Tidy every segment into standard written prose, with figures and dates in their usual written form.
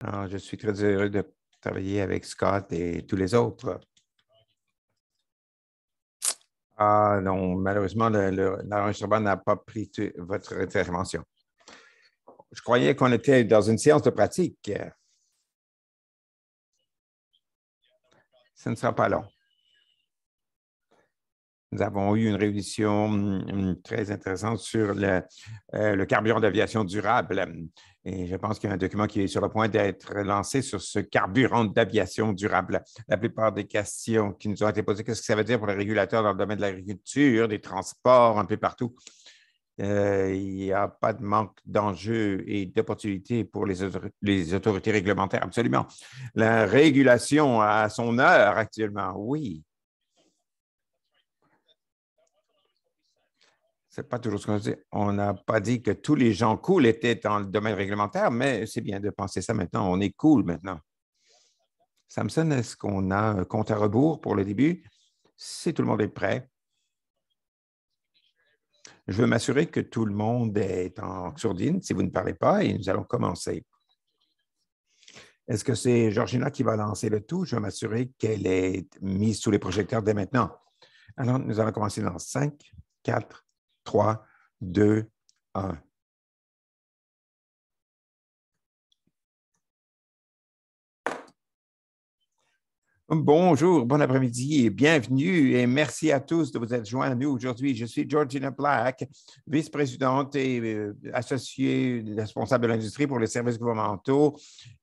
Alors, je suis très heureux de travailler avec Scott et tous les autres. Ah non, malheureusement, l'enregistrement n'a pas pris votre intervention. Je croyais qu'on était dans une séance de pratique. Ce ne sera pas long. Nous avons eu une révision très intéressante sur le carburant d'aviation durable. Et je pense qu'il y a un document qui est sur le point d'être lancé sur ce carburant d'aviation durable. La plupart des questions qui nous ont été posées, qu'est-ce que ça veut dire pour les régulateurs dans le domaine de l'agriculture, des transports, un peu partout? Il n'y a pas de manque d'enjeux et d'opportunités pour les autorités réglementaires, absolument. La régulation a son heure actuellement, oui. Ce n'est pas toujours ce qu'on dit. On n'a pas dit que tous les gens cool étaient dans le domaine réglementaire, mais c'est bien de penser ça maintenant. On est cool maintenant. Samson, est-ce qu'on a un compte à rebours pour le début? Si tout le monde est prêt. Je veux m'assurer que tout le monde est en sourdine si vous ne parlez pas et nous allons commencer. Est-ce que c'est Georgina qui va lancer le tout? Je veux m'assurer qu'elle est mise sous les projecteurs dès maintenant. Alors, nous allons commencer dans 5, 4, 3, 2, 1. Bonjour, bon après-midi et bienvenue et merci à tous de vous être joints à nous aujourd'hui. Je suis Georgina Black, vice-présidente et associée responsable de l'industrie pour les services gouvernementaux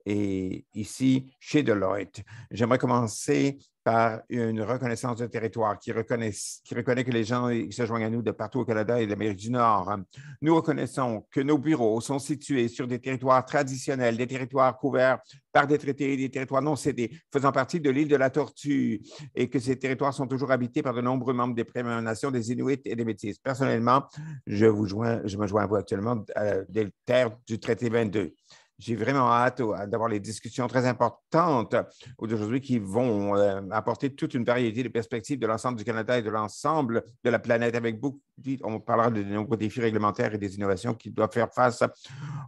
et ici chez Deloitte. J'aimerais commencer par une reconnaissance de territoire qui reconnaît que les gens se joignent à nous de partout au Canada et l'Amérique du Nord. Nous reconnaissons que nos bureaux sont situés sur des territoires traditionnels, des territoires couverts par des traités, des territoires non cédés, faisant partie de l'île de la Tortue, et que ces territoires sont toujours habités par de nombreux membres des Premières Nations, des Inuits et des Métis. Personnellement, je me joins à vous actuellement des terres du traité 22. J'ai vraiment hâte d'avoir les discussions très importantes d'aujourd'hui qui vont apporter toute une variété de perspectives de l'ensemble du Canada et de l'ensemble de la planète avec beaucoup. On parlera de nombreux défis réglementaires et des innovations qui doivent faire face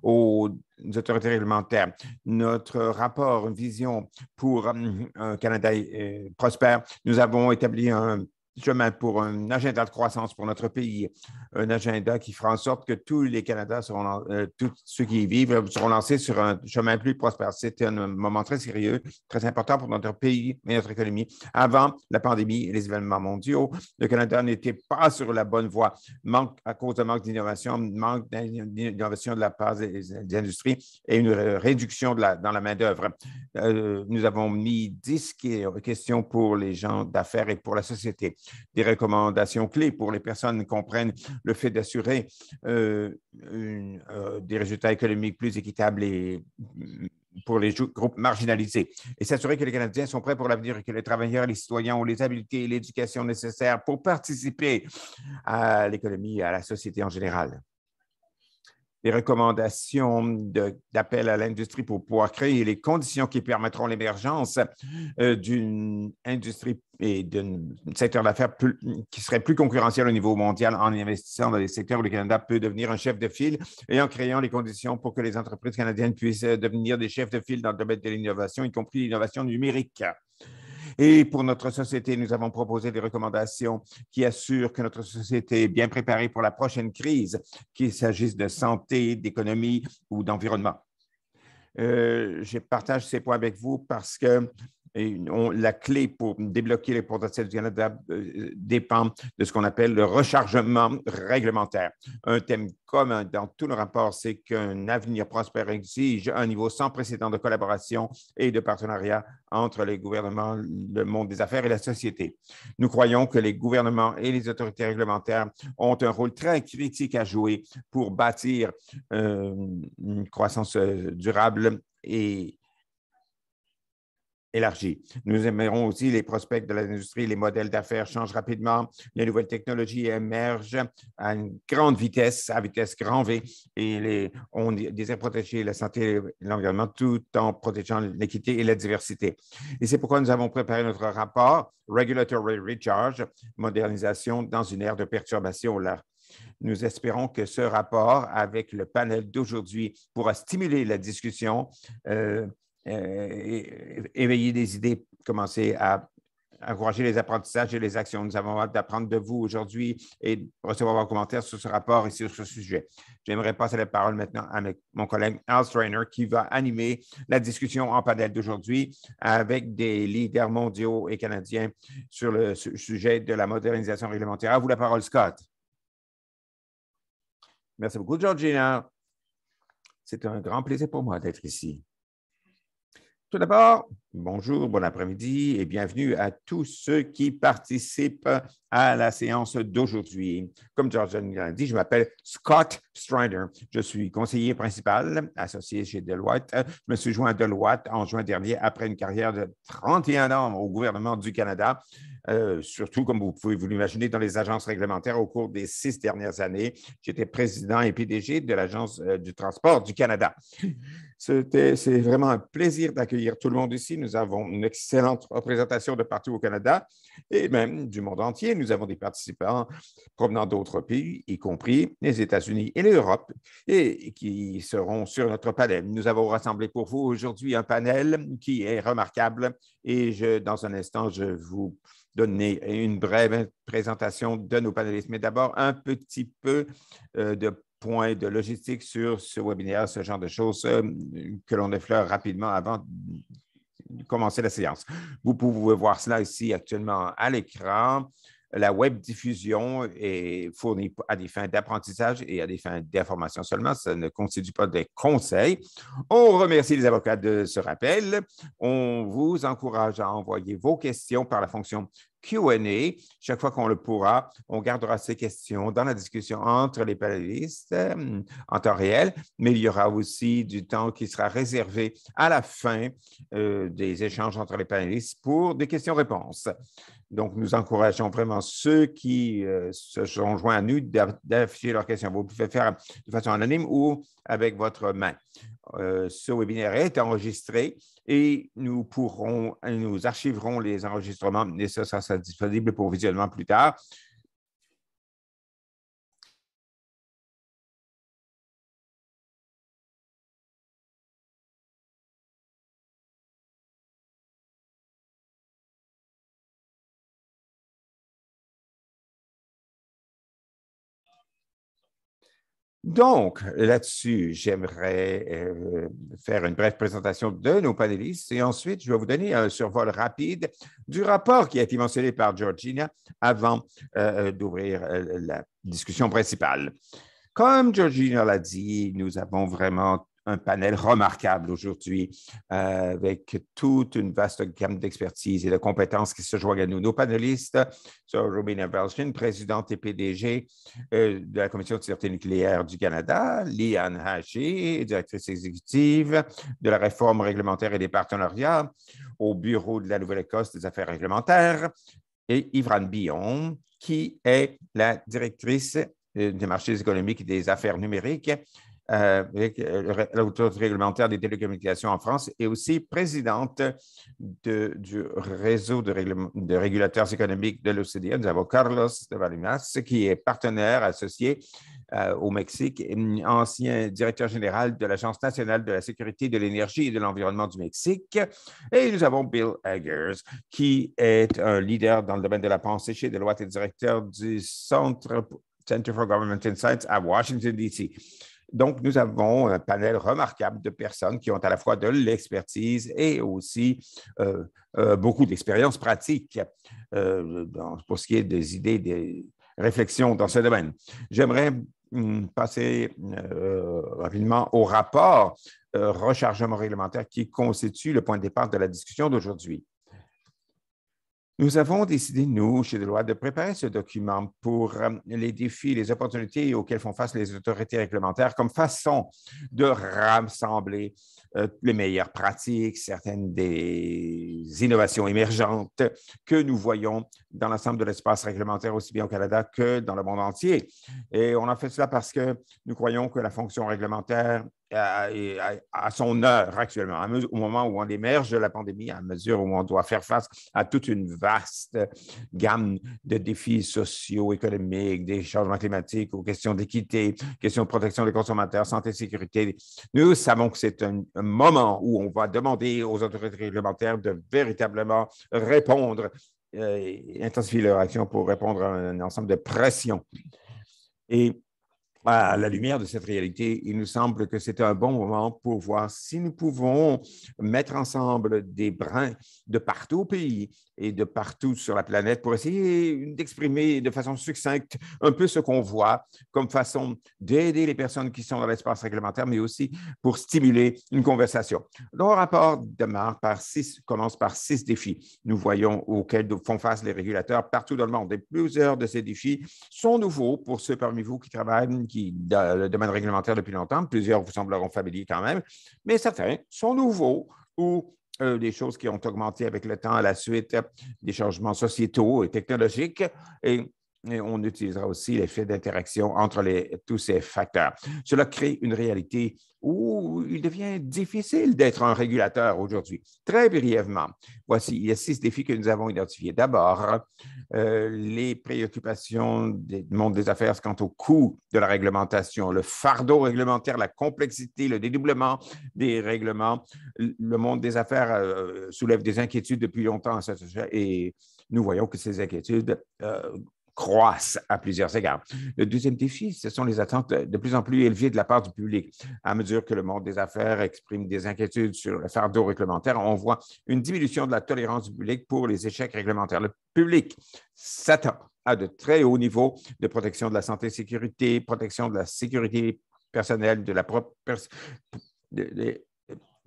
aux autorités réglementaires. Notre rapport, une vision pour un Canada prospère, nous avons établi un chemin pour un agenda de croissance pour notre pays, un agenda qui fera en sorte que tous les Canadiens, tous ceux qui y vivent, seront lancés sur un chemin plus prospère. C'est un moment très sérieux, très important pour notre pays et notre économie. Avant la pandémie et les événements mondiaux, le Canada n'était pas sur la bonne voie, à cause de manque d'innovation de la part des industries et une réduction dans la main-d'œuvre. Nous avons mis 10 questions pour les gens d'affaires et pour la société. Des recommandations clés pour les personnes qui comprennent le fait d'assurer des résultats économiques plus équitables et pour les groupes marginalisés et s'assurer que les Canadiens sont prêts pour l'avenir et que les travailleurs, les citoyens ont les habiletés et l'éducation nécessaires pour participer à l'économie et à la société en général. Des recommandations d'appel à l'industrie pour pouvoir créer les conditions qui permettront l'émergence d'une industrie et d'un secteur d'affaires qui serait plus concurrentiel au niveau mondial en investissant dans les secteurs où le Canada peut devenir un chef de file et en créant les conditions pour que les entreprises canadiennes puissent devenir des chefs de file dans le domaine de l'innovation, y compris l'innovation numérique. Et pour notre société, nous avons proposé des recommandations qui assurent que notre société est bien préparée pour la prochaine crise, qu'il s'agisse de santé, d'économie ou d'environnement. Je partage ces points avec vous parce que la clé pour débloquer les potentiels du Canada dépend de ce qu'on appelle le rechargement réglementaire. Un thème commun dans tout le rapport, c'est qu'un avenir prospère exige un niveau sans précédent de collaboration et de partenariat entre les gouvernements, le monde des affaires et la société. Nous croyons que les gouvernements et les autorités réglementaires ont un rôle très critique à jouer pour bâtir une croissance durable et élargie. Nous aimerons aussi les prospects de l'industrie, les modèles d'affaires changent rapidement, les nouvelles technologies émergent à une grande vitesse, à vitesse grand V, et on désire protéger la santé et l'environnement tout en protégeant l'équité et la diversité. Et c'est pourquoi nous avons préparé notre rapport Regulatory Recharge, modernisation dans une ère de perturbation. Nous espérons que ce rapport, avec le panel d'aujourd'hui, pourra stimuler la discussion, éveiller des idées, commencer à encourager les apprentissages et les actions. Nous avons hâte d'apprendre de vous aujourd'hui et recevoir vos commentaires sur ce rapport et sur ce sujet. J'aimerais passer la parole maintenant à mon collègue Al Strainer qui va animer la discussion en panel d'aujourd'hui avec des leaders mondiaux et canadiens sur le sujet de la modernisation réglementaire. À vous la parole, Scott. Merci beaucoup, Georgina. C'est un grand plaisir pour moi d'être ici. Tout d'abord, bonjour, bon après-midi et bienvenue à tous ceux qui participent à la séance d'aujourd'hui. Comme George l'a dit, je m'appelle Scott Strider. Je suis conseiller principal associé chez Deloitte. Je me suis joint à Deloitte en juin dernier après une carrière de 31 ans au gouvernement du Canada, surtout, comme vous pouvez vous l'imaginer, dans les agences réglementaires au cours des 6 dernières années. J'étais président et PDG de l'Agence du transport du Canada. C'est vraiment un plaisir d'accueillir tout le monde ici. Nous avons une excellente représentation de partout au Canada et même du monde entier. Nous avons des participants provenant d'autres pays, y compris les États-Unis et l'Europe, et qui seront sur notre panel. Nous avons rassemblé pour vous aujourd'hui un panel qui est remarquable et dans un instant, je vous donner une brève présentation de nos panélistes. Mais d'abord, un petit peu de points de logistique sur ce webinaire, ce genre de choses que l'on effleure rapidement avant de commencer la séance. Vous pouvez voir cela ici actuellement à l'écran. La web diffusion est fournie à des fins d'apprentissage et à des fins d'information seulement. Ça ne constitue pas des conseils. On remercie les avocats de ce rappel. On vous encourage à envoyer vos questions par la fonction Q&A. Chaque fois qu'on le pourra, on gardera ces questions dans la discussion entre les panélistes en temps réel, mais il y aura aussi du temps qui sera réservé à la fin des échanges entre les panélistes pour des questions-réponses. Donc, nous encourageons vraiment ceux qui se sont joints à nous d'afficher leurs questions. Vous pouvez faire de façon anonyme ou avec votre main. Ce webinaire est enregistré et nous archiverons les enregistrements et ça sera disponible pour visionnement plus tard. Donc, là-dessus, j'aimerais faire une brève présentation de nos panélistes et ensuite, je vais vous donner un survol rapide du rapport qui a été mentionné par Georgina avant d'ouvrir la discussion principale. Comme Georgina l'a dit, nous avons vraiment un panel remarquable aujourd'hui avec toute une vaste gamme d'expertise et de compétences qui se joignent à nous. Nos panélistes sont Robina Belchin, présidente et PDG de la Commission de sûreté nucléaire du Canada, Liane Haché, directrice exécutive de la réforme réglementaire et des partenariats au Bureau de la Nouvelle-Écosse des affaires réglementaires, et Yvonne Billon, qui est la directrice des marchés économiques et des affaires numériques avec l'autorité réglementaire des télécommunications en France et aussi présidente du réseau de régulateurs économiques de l'OCDE. Nous avons Carlos de Valinas, qui est partenaire associé au Mexique, ancien directeur général de l'Agence nationale de la sécurité de l'énergie et de l'environnement du Mexique. Et nous avons Bill Eggers, qui est un leader dans le domaine de la pensée chez Deloitte et directeur du Center for Government Insights à Washington, D.C. Donc, nous avons un panel remarquable de personnes qui ont à la fois de l'expertise et aussi beaucoup d'expérience pratique pour ce qui est des idées, des réflexions dans ce domaine. J'aimerais passer rapidement au rapport rechargement réglementaire qui constitue le point de départ de la discussion d'aujourd'hui. Nous avons décidé, nous, chez Deloitte, de préparer ce document pour les défis et les opportunités auxquels font face les autorités réglementaires comme façon de rassembler les meilleures pratiques, certaines des innovations émergentes que nous voyons dans l'ensemble de l'espace réglementaire, aussi bien au Canada que dans le monde entier. Et on a fait cela parce que nous croyons que la fonction réglementaire à son heure actuellement, au moment où on émerge de la pandémie, à mesure où on doit faire face à toute une vaste gamme de défis sociaux, économiques, des changements climatiques, aux questions d'équité, questions de protection des consommateurs, santé, sécurité. Nous savons que c'est un moment où on va demander aux autorités réglementaires de véritablement répondre, intensifier leur action pour répondre à un ensemble de pressions. Et à la lumière de cette réalité, il nous semble que c'est un bon moment pour voir si nous pouvons mettre ensemble des brins de partout au pays et de partout sur la planète pour essayer d'exprimer de façon succincte un peu ce qu'on voit comme façon d'aider les personnes qui sont dans l'espace réglementaire, mais aussi pour stimuler une conversation. Le rapport commence par 6 défis. Nous voyons auxquels font face les régulateurs partout dans le monde. Et plusieurs de ces défis sont nouveaux pour ceux parmi vous qui travaillent dans le domaine réglementaire depuis longtemps. Plusieurs vous sembleront familiers quand même, mais certains sont nouveaux ou des choses qui ont augmenté avec le temps à la suite des changements sociétaux et technologiques. Et on utilisera aussi l'effet d'interaction entre tous ces facteurs. Cela crée une réalité où il devient difficile d'être un régulateur aujourd'hui. Très brièvement, voici, il y a 6 défis que nous avons identifiés. D'abord, les préoccupations du monde des affaires quant au coût de la réglementation, le fardeau réglementaire, la complexité, le dédoublement des règlements. Le monde des affaires soulève des inquiétudes depuis longtemps à ce sujet et nous voyons que ces inquiétudes croissent à plusieurs égards. Le deuxième défi, ce sont les attentes de plus en plus élevées de la part du public. À mesure que le monde des affaires exprime des inquiétudes sur le fardeau réglementaire, on voit une diminution de la tolérance du public pour les échecs réglementaires. Le public s'attend à de très hauts niveaux de protection de la santé et sécurité, protection de la sécurité personnelle, de la propre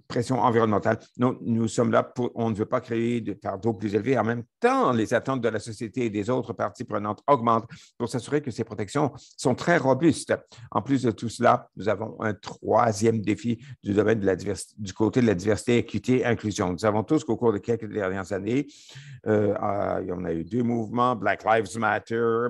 pression environnementale. Nous sommes là on ne veut pas créer de fardeau plus élevé. En même temps, les attentes de la société et des autres parties prenantes augmentent pour s'assurer que ces protections sont très robustes. En plus de tout cela, nous avons un troisième défi du domaine de la diversité, du côté de la diversité, équité, inclusion. Nous savons tous qu'au cours de quelques dernières années, on a eu 2 mouvements, Black Lives Matter,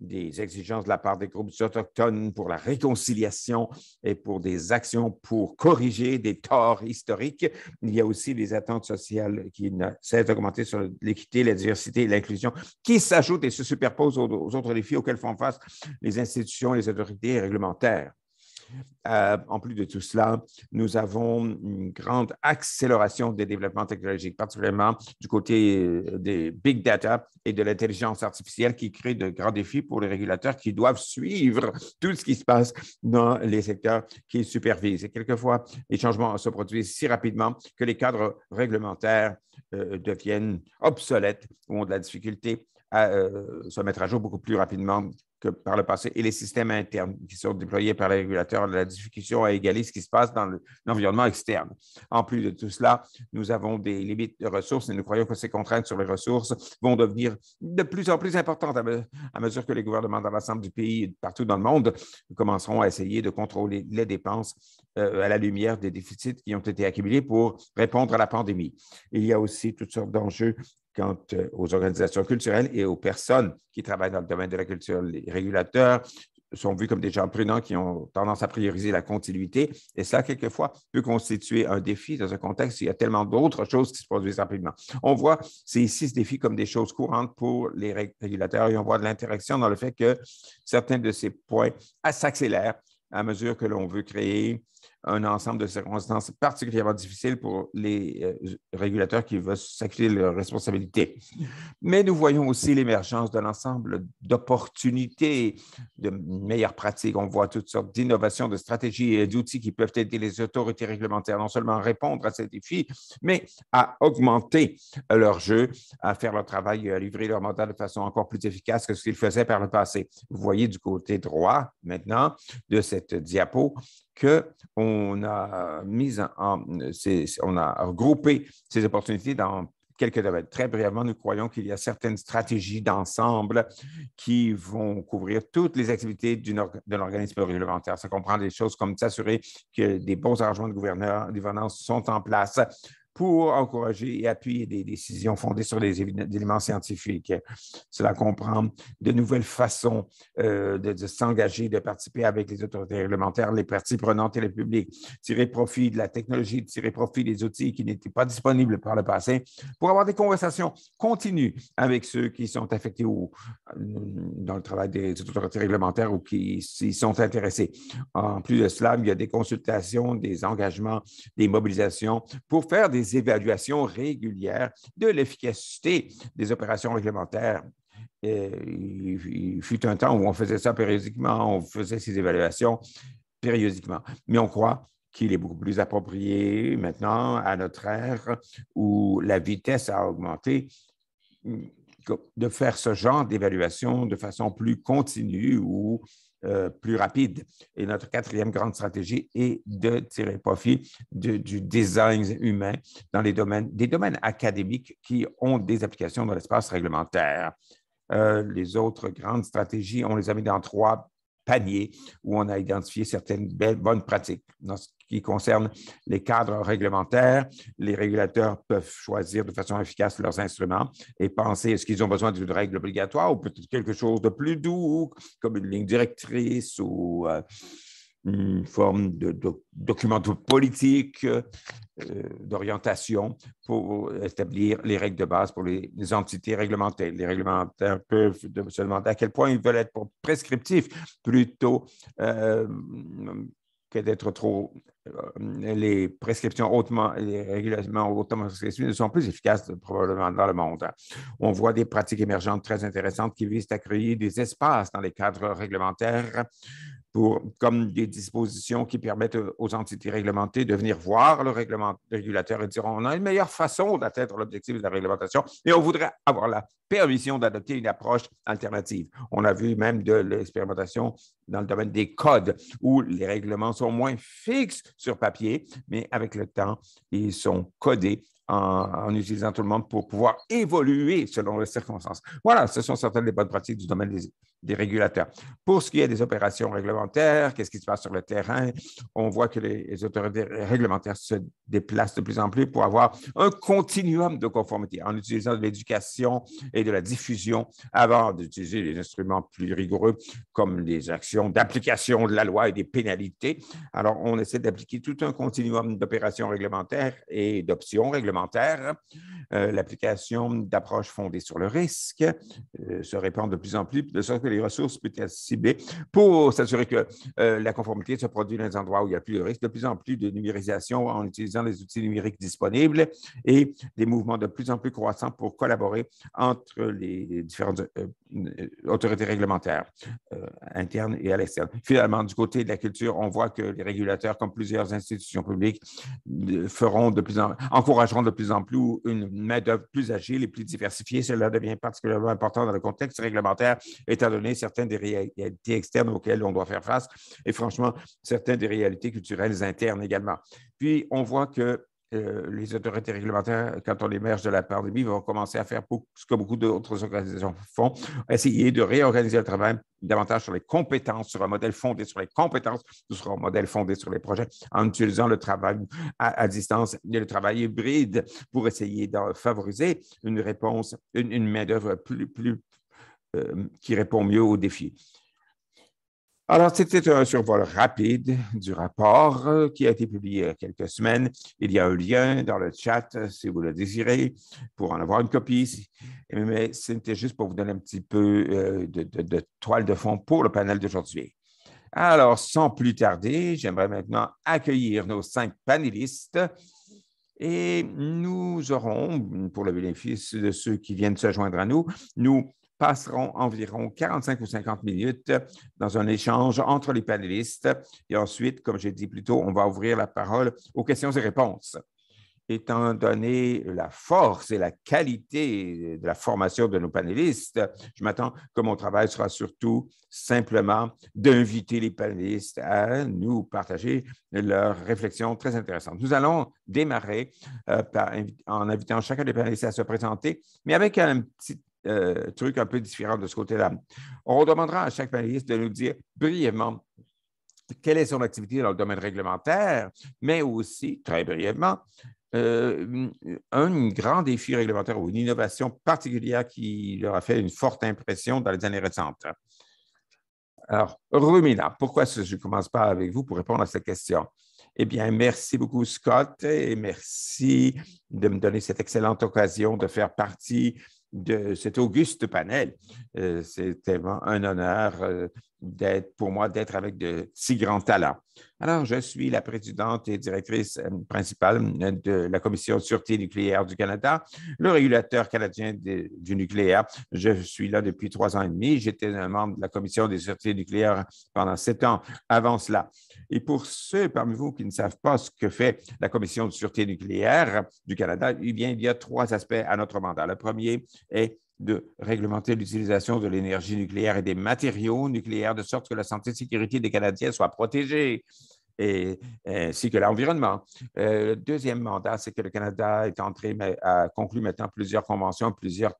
des exigences de la part des groupes autochtones pour la réconciliation et pour des actions pour corriger des torts historiques. Il y a aussi les attentes sociales qui ne cessent d'augmenter sur l'équité, la diversité et l'inclusion, qui s'ajoutent et se superposent aux autres défis auxquels font face les institutions et les autorités réglementaires. En plus de tout cela, nous avons une grande accélération des développements technologiques, particulièrement du côté des big data et de l'intelligence artificielle qui crée de grands défis pour les régulateurs qui doivent suivre tout ce qui se passe dans les secteurs qu'ils supervisent. Et quelquefois, les changements se produisent si rapidement que les cadres réglementaires deviennent obsolètes ou ont de la difficulté à se mettre à jour beaucoup plus rapidement que par le passé, et les systèmes internes qui sont déployés par les régulateurs, la difficulté à égaler ce qui se passe dans l'environnement externe. En plus de tout cela, nous avons des limites de ressources et nous croyons que ces contraintes sur les ressources vont devenir de plus en plus importantes à mesure que les gouvernements dans l'ensemble du pays et partout dans le monde commenceront à essayer de contrôler les dépenses à la lumière des déficits qui ont été accumulés pour répondre à la pandémie. Il y a aussi toutes sortes d'enjeux quant aux organisations culturelles et aux personnes qui travaillent dans le domaine de la culture. Les régulateurs sont vus comme des gens prudents qui ont tendance à prioriser la continuité. Et ça, quelquefois, peut constituer un défi dans un contexte où il y a tellement d'autres choses qui se produisent rapidement. On voit ces 6 défis comme des choses courantes pour les régulateurs et on voit de l'interaction dans le fait que certains de ces points s'accélèrent à mesure que l'on veut créer un ensemble de circonstances particulièrement difficiles pour les régulateurs qui veulent s'acquitter de leurs responsabilités. Mais nous voyons aussi l'émergence d'un ensemble d'opportunités, de meilleures pratiques. On voit toutes sortes d'innovations, de stratégies et d'outils qui peuvent aider les autorités réglementaires non seulement à répondre à ces défis, mais à augmenter leur jeu, à faire leur travail et à livrer leur mandat de façon encore plus efficace que ce qu'ils faisaient par le passé. Vous voyez du côté droit maintenant de cette diapo qu'on a on a regroupé ces opportunités dans quelques domaines. Très brièvement, nous croyons qu'il y a certaines stratégies d'ensemble qui vont couvrir toutes les activités d'un organisme réglementaire. Ça comprend des choses comme s'assurer que des bons arrangements de gouvernance sont en place pour encourager et appuyer des décisions fondées sur des éléments scientifiques. Cela comprend de nouvelles façons de s'engager, de participer avec les autorités réglementaires, les parties prenantes et le public, tirer profit de la technologie, tirer profit des outils qui n'étaient pas disponibles par le passé pour avoir des conversations continues avec ceux qui sont affectés dans le travail des autorités réglementaires ou qui s'y sont intéressés. En plus de cela, il y a des consultations, des engagements, des mobilisations pour faire des évaluations régulières de l'efficacité des opérations réglementaires. Il fut un temps où on faisait ça périodiquement, on faisait ces évaluations périodiquement, mais on croit qu'il est beaucoup plus approprié maintenant à notre ère où la vitesse a augmenté de faire ce genre d'évaluation de façon plus continue ou plus rapide. Et notre quatrième grande stratégie est de tirer profit du design humain dans des domaines académiques qui ont des applications dans l'espace réglementaire. Les autres grandes stratégies, on les a mis dans 3 paniers où on a identifié certaines bonnes pratiques. Dans ce qui concerne les cadres réglementaires, les régulateurs peuvent choisir de façon efficace leurs instruments et penser est-ce qu'ils ont besoin d'une règle obligatoire ou peut-être quelque chose de plus doux, comme une ligne directrice ou une forme de document politique d'orientation pour établir les règles de base pour les entités réglementées. Les réglementaires peuvent se demander à quel point ils veulent être prescriptifs plutôt que d'être trop… les prescriptions hautement, les régulations hautement prescriptives ne sont plus efficaces probablement dans le monde. On voit des pratiques émergentes très intéressantes qui visent à créer des espaces dans les cadres réglementaires comme des dispositions qui permettent aux entités réglementées de venir voir le régulateur et dire on a une meilleure façon d'atteindre l'objectif de la réglementation et on voudrait avoir la permission d'adopter une approche alternative. On a vu même de l'expérimentation dans le domaine des codes où les règlements sont moins fixes sur papier, mais avec le temps, ils sont codés en utilisant tout le monde pour pouvoir évoluer selon les circonstances. Voilà, ce sont certaines des bonnes pratiques du domaine des régulateurs. Pour ce qui est des opérations réglementaires, qu'est-ce qui se passe sur le terrain? On voit que les autorités réglementaires se déplacent de plus en plus pour avoir un continuum de conformité en utilisant de l'éducation et de la diffusion avant d'utiliser des instruments plus rigoureux comme les actions d'application de la loi et des pénalités. Alors, on essaie d'appliquer tout un continuum d'opérations réglementaires et d'options réglementaires. L'application d'approches fondées sur le risque se répand de plus en plus, de sorte que les ressources peuvent être ciblées pour s'assurer que la conformité se produit dans les endroits où il y a plus de risque, de plus en plus de numérisation en utilisant les outils numériques disponibles et des mouvements de plus en plus croissants pour collaborer entre les différentes autorités réglementaires internes et à l'externe. Finalement, du côté de la culture, on voit que les régulateurs, comme plusieurs institutions publiques, encourageront de plus en plus une main-d'œuvre plus agile et plus diversifiée. Cela devient particulièrement important dans le contexte réglementaire, étant donné certaines des réalités externes auxquelles on doit faire face et franchement, certaines des réalités culturelles internes également. Puis, on voit que les autorités réglementaires, quand on émerge de la pandémie, vont commencer à faire ce que beaucoup d'autres organisations font, essayer de réorganiser le travail davantage sur les compétences, sur un modèle fondé sur les compétences, sur un modèle fondé sur les projets, en utilisant le travail à distance et le travail hybride pour essayer de favoriser une réponse, une main-d'œuvre qui répond mieux aux défis. Alors, c'était un survol rapide du rapport qui a été publié il y a quelques semaines. Il y a un lien dans le chat si vous le désirez pour en avoir une copie. Mais c'était juste pour vous donner un petit peu de toile de fond pour le panel d'aujourd'hui. Alors, sans plus tarder, j'aimerais maintenant accueillir nos 5 panélistes. Et nous aurons, pour le bénéfice de ceux qui viennent se joindre à nous, nous passerons environ 45 ou 50 minutes dans un échange entre les panélistes. Et ensuite, comme j'ai dit plus tôt, on va ouvrir la parole aux questions et réponses. Étant donné la force et la qualité de la formation de nos panélistes, je m'attends que mon travail sera surtout simplement d'inviter les panélistes à nous partager leurs réflexions très intéressantes. Nous allons démarrer en invitant chacun des panélistes à se présenter, mais avec un petit truc un peu différent de ce côté-là. On demandera à chaque panéliste de nous dire brièvement quelle est son activité dans le domaine réglementaire, mais aussi, très brièvement, un grand défi réglementaire ou une innovation particulière qui leur a fait une forte impression dans les années récentes. Alors, Rumina, pourquoi je ne commence pas avec vous pour répondre à cette question? Eh bien, merci beaucoup, Scott, et merci de me donner cette excellente occasion de faire partie de cet auguste panel. C'est tellement un honneur pour moi d'être avec de si grands talents. Alors, je suis la présidente et directrice principale de la Commission de sûreté nucléaire du Canada, le régulateur canadien du nucléaire. Je suis là depuis 3 ans et demi. J'étais un membre de la Commission des sûretés nucléaires pendant 7 ans avant cela. Et pour ceux parmi vous qui ne savent pas ce que fait la Commission de sûreté nucléaire du Canada, eh bien, il y a 3 aspects à notre mandat. Le premier est de réglementer l'utilisation de l'énergie nucléaire et des matériaux nucléaires de sorte que la santé et la sécurité des Canadiens soient protégées ainsi que l'environnement. Le deuxième mandat, c'est que le Canada est entré à conclure maintenant plusieurs conventions, plusieurs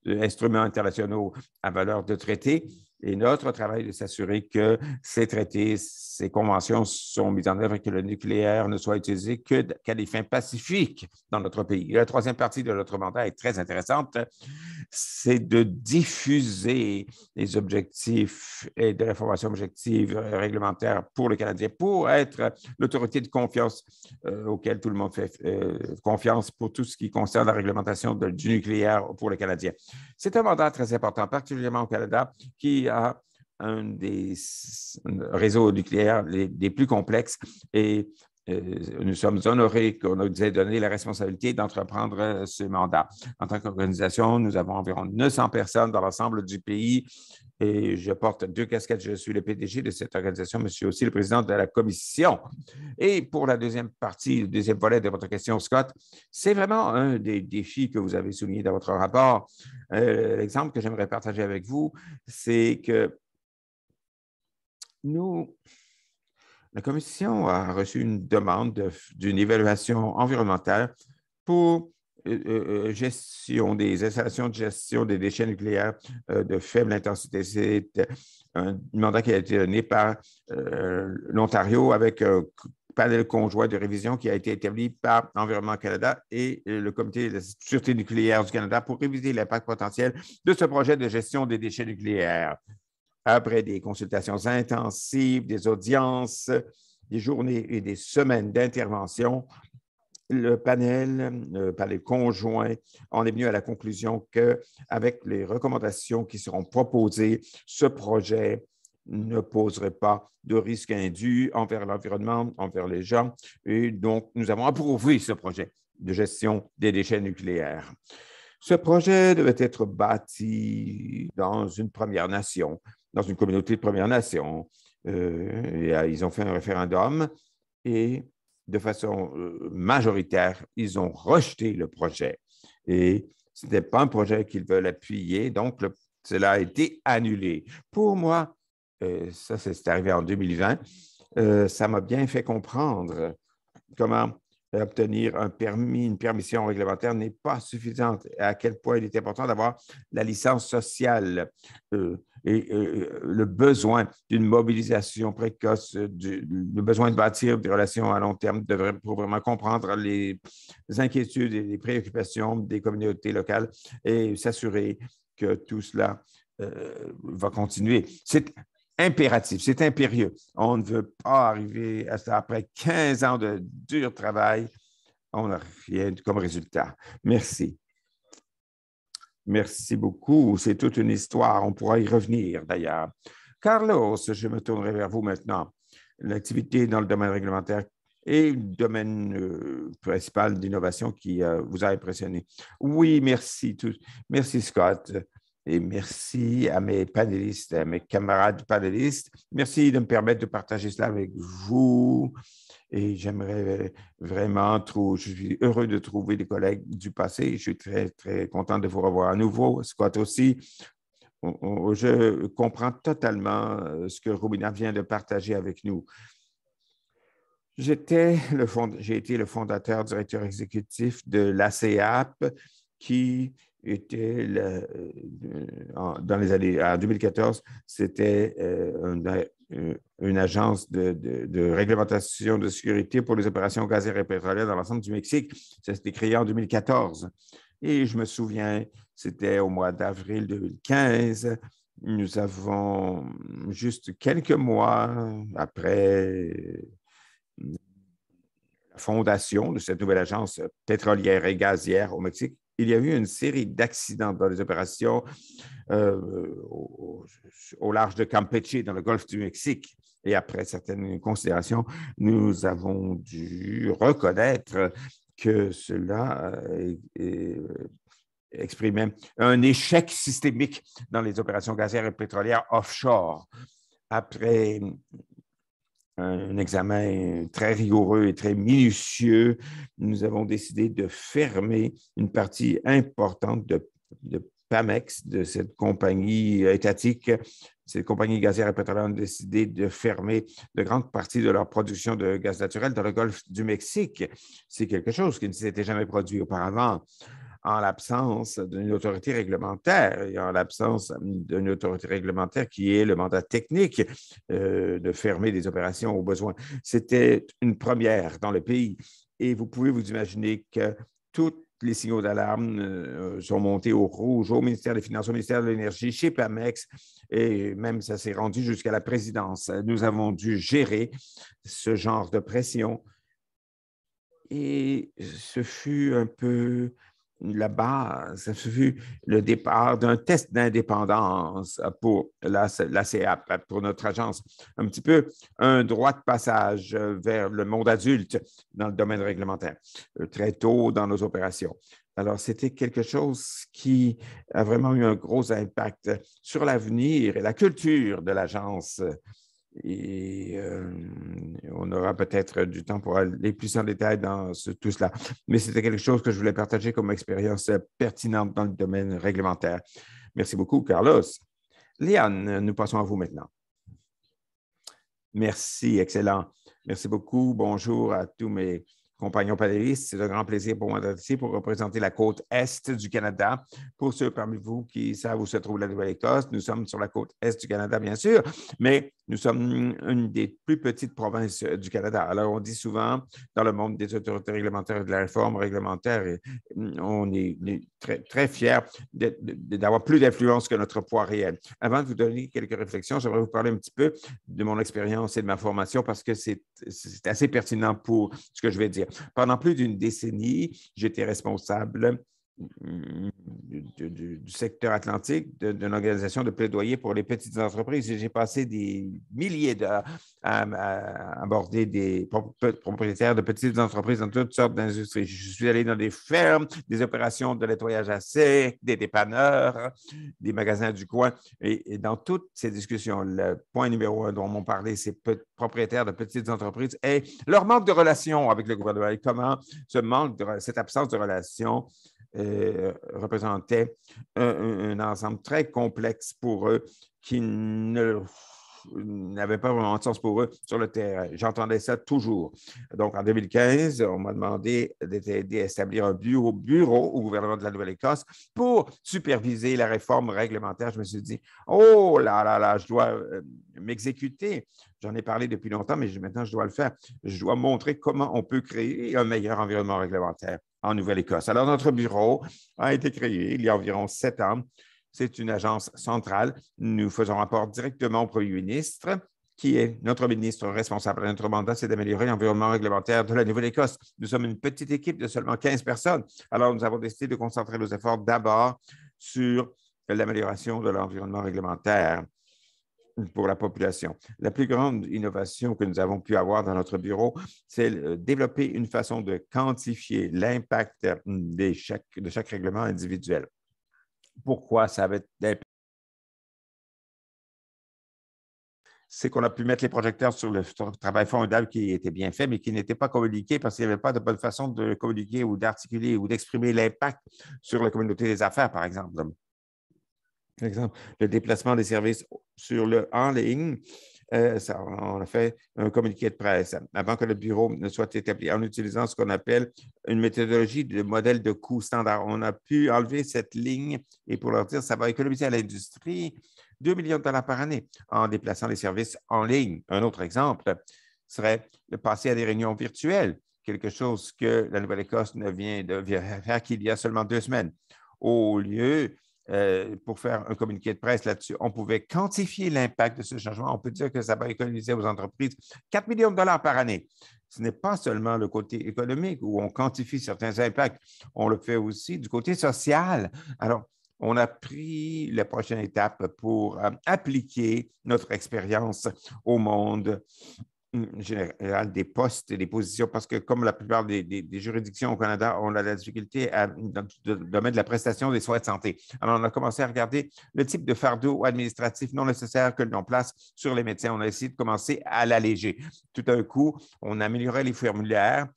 instruments internationaux à valeur de traité. Et notre travail est de s'assurer que ces traités, ces conventions sont mises en œuvre et que le nucléaire ne soit utilisé qu'à des fins pacifiques dans notre pays. La troisième partie de notre mandat est très intéressante. C'est de diffuser les objectifs et de l'information objective réglementaire pour le Canadien, pour être l'autorité de confiance auquel tout le monde fait confiance pour tout ce qui concerne la réglementation du nucléaire pour le Canadien. C'est un mandat très important, particulièrement au Canada, qui a un des réseaux nucléaires les plus complexes et nous sommes honorés qu'on nous ait donné la responsabilité d'entreprendre ce mandat. En tant qu'organisation, nous avons environ 900 personnes dans l'ensemble du pays et je porte 2 casquettes. Je suis le PDG de cette organisation, mais je suis aussi le président de la commission. Et pour la deuxième partie, le deuxième volet de votre question, Scott, c'est vraiment un des défis que vous avez souligné dans votre rapport. L'exemple que j'aimerais partager avec vous, c'est que la Commission a reçu une demande d'une évaluation environnementale pour gestion des installations de gestion des déchets nucléaires de faible intensité. C'est un mandat qui a été donné par l'Ontario avec un panel conjoint de révision qui a été établi par Environnement Canada et le Comité de la sûreté nucléaire du Canada pour réviser l'impact potentiel de ce projet de gestion des déchets nucléaires. Après des consultations intensives, des audiences, des journées et des semaines d'intervention, le panel conjoint, on est venu à la conclusion qu'avec les recommandations qui seront proposées, ce projet ne poserait pas de risque indu envers l'environnement, envers les gens. Et donc, nous avons approuvé ce projet de gestion des déchets nucléaires. Ce projet devait être bâti dans une Première Nation, dans une communauté de Premières Nations. Ils ont fait un référendum et de façon majoritaire, ils ont rejeté le projet. Et ce n'était pas un projet qu'ils veulent appuyer, donc cela a été annulé. Pour moi, ça, c'est arrivé en 2020, ça m'a bien fait comprendre comment obtenir un permis, une permission réglementaire n'est pas suffisante, à quel point il est important d'avoir la licence sociale et le besoin d'une mobilisation précoce, le besoin de bâtir des relations à long terme pour vraiment comprendre les inquiétudes et les préoccupations des communautés locales et s'assurer que tout cela va continuer. C'est impératif, c'est impérieux. On ne veut pas arriver à ça après 15 ans de dur travail. On n'a rien comme résultat. Merci. Merci beaucoup. C'est toute une histoire. On pourra y revenir d'ailleurs. Carlos, je me tournerai vers vous maintenant. L'activité dans le domaine réglementaire et le domaine principal d'innovation qui vous a impressionné. Oui, merci. Merci, Scott. Et merci à mes panélistes, à mes camarades panélistes. Merci de me permettre de partager cela avec vous. Et j'aimerais vraiment, je suis heureux de trouver des collègues du passé. Je suis très, très content de vous revoir à nouveau. Scott aussi. Je comprends totalement ce que Rumina vient de partager avec nous. J'ai été le fondateur, directeur exécutif de l'ACEAP, qui était, dans les années, en 2014, c'était une agence de réglementation de sécurité pour les opérations gazières et pétrolières dans l'ensemble du Mexique. Ça s'était créé en 2014. Et je me souviens, c'était au mois d'avril 2015. Nous avons juste quelques mois après la fondation de cette nouvelle agence pétrolière et gazière au Mexique, il y a eu une série d'accidents dans les opérations au large de Campeche, dans le golfe du Mexique. Et après certaines considérations, nous avons dû reconnaître que cela exprimait un échec systémique dans les opérations gazières et pétrolières offshore. Après un examen très rigoureux et très minutieux, nous avons décidé de fermer une partie importante de Pemex, de cette compagnie étatique. Ces compagnies gazières et pétrolières ont décidé de fermer de grandes parties de leur production de gaz naturel dans le golfe du Mexique. C'est quelque chose qui ne s'était jamais produit auparavant. En l'absence d'une autorité réglementaire et en l'absence d'une autorité réglementaire qui est le mandat technique de fermer des opérations au besoin. C'était une première dans le pays et vous pouvez vous imaginer que tous les signaux d'alarme sont montés au rouge au ministère des Finances, au ministère de l'Énergie, chez Pemex et même ça s'est rendu jusqu'à la présidence. Nous avons dû gérer ce genre de pression et ce fut un peu la base, ça fut le départ d'un test d'indépendance pour la CEAP, pour notre agence. Un petit peu un droit de passage vers le monde adulte dans le domaine réglementaire, très tôt dans nos opérations. Alors, c'était quelque chose qui a vraiment eu un gros impact sur l'avenir et la culture de l'agence. Et on aura peut-être du temps pour aller plus en détail dans tout cela. Mais c'était quelque chose que je voulais partager comme expérience pertinente dans le domaine réglementaire. Merci beaucoup, Carlos. Liane, nous passons à vous maintenant. Merci, excellent. Merci beaucoup. Bonjour à tous mes compagnons panélistes. C'est un grand plaisir pour moi d'être ici pour représenter la côte Est du Canada. Pour ceux parmi vous qui savent où se trouve la Nouvelle-Écosse, nous sommes sur la côte Est du Canada, bien sûr, mais nous sommes une des plus petites provinces du Canada. Alors, on dit souvent dans le monde des autorités réglementaires et de la réforme réglementaire, on est très, très fiers d'avoir plus d'influence que notre poids réel. Avant de vous donner quelques réflexions, j'aimerais vous parler un petit peu de mon expérience et de ma formation parce que c'est assez pertinent pour ce que je vais dire. Pendant plus d'une décennie, j'étais responsable du secteur atlantique d'une organisation de plaidoyer pour les petites entreprises. J'ai passé des milliers d'heures à aborder des propriétaires de petites entreprises dans toutes sortes d'industries. Je suis allé dans des fermes, des opérations de nettoyage à sec, des dépanneurs, des magasins du coin. Et dans toutes ces discussions, le point numéro un dont m'ont parlé ces propriétaires de petites entreprises est leur manque de relation avec le gouvernement et comment cette absence de relation représentait un ensemble très complexe pour eux qui n'avait pas vraiment de sens pour eux sur le terrain. J'entendais ça toujours. Donc, en 2015, on m'a demandé d'aider à établir un bureau au gouvernement de la Nouvelle-Écosse pour superviser la réforme réglementaire. Je me suis dit, oh là là là, je dois m'exécuter. J'en ai parlé depuis longtemps, mais maintenant, je dois le faire. Je dois montrer comment on peut créer un meilleur environnement réglementaire en Nouvelle-Écosse. Alors, notre bureau a été créé il y a environ 7 ans. C'est une agence centrale. Nous faisons rapport directement au premier ministre, qui est notre ministre responsable. Notre mandat, c'est d'améliorer l'environnement réglementaire de la Nouvelle-Écosse. Nous sommes une petite équipe de seulement 15 personnes. Alors, nous avons décidé de concentrer nos efforts d'abord sur l'amélioration de l'environnement réglementaire pour la population. La plus grande innovation que nous avons pu avoir dans notre bureau, c'est développer une façon de quantifier l'impact de chaque règlement individuel. Pourquoi ça va être... C'est qu'on a pu mettre les projecteurs sur le travail formidable qui était bien fait, mais qui n'était pas communiqué parce qu'il n'y avait pas de bonne façon de communiquer ou d'articuler ou d'exprimer l'impact sur la communauté des affaires, par exemple. Par exemple, le déplacement des services en ligne On a fait un communiqué de presse avant que le bureau ne soit établi en utilisant ce qu'on appelle une méthodologie de modèle de coût standard. On a pu enlever cette ligne et pour leur dire, ça va économiser à l'industrie 2 millions de dollars par année en déplaçant les services en ligne. Un autre exemple serait de passer à des réunions virtuelles, quelque chose que la Nouvelle-Écosse ne vient de faire qu'il y a seulement 2 semaines. Au lieu pour faire un communiqué de presse là-dessus, on pouvait quantifier l'impact de ce changement. On peut dire que ça va économiser aux entreprises 4 millions de dollars par année. Ce n'est pas seulement le côté économique où on quantifie certains impacts, on le fait aussi du côté social. Alors, on a pris la prochaine étape pour appliquer notre expérience au monde général des postes et des positions, parce que comme la plupart des juridictions au Canada, on a la difficulté dans le domaine de la prestation des soins de santé. Alors, on a commencé à regarder le type de fardeau administratif non nécessaire que l'on place sur les médecins. On a essayé de commencer à l'alléger. Tout d'un coup, on améliorait les formulaires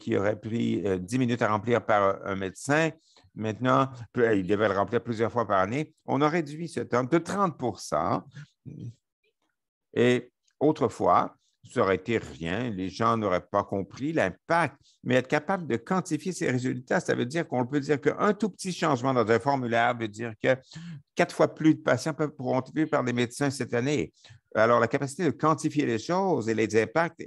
qui auraient pris 10 minutes à remplir par un médecin. Maintenant, il devait le remplir plusieurs fois par année. On a réduit ce temps de 30 et autrefois, ça aurait été rien, les gens n'auraient pas compris l'impact, mais être capable de quantifier ces résultats, ça veut dire qu'on peut dire qu'un tout petit changement dans un formulaire veut dire que 4 fois plus de patients pourront être vus par des médecins cette année. Alors, la capacité de quantifier les choses et les impacts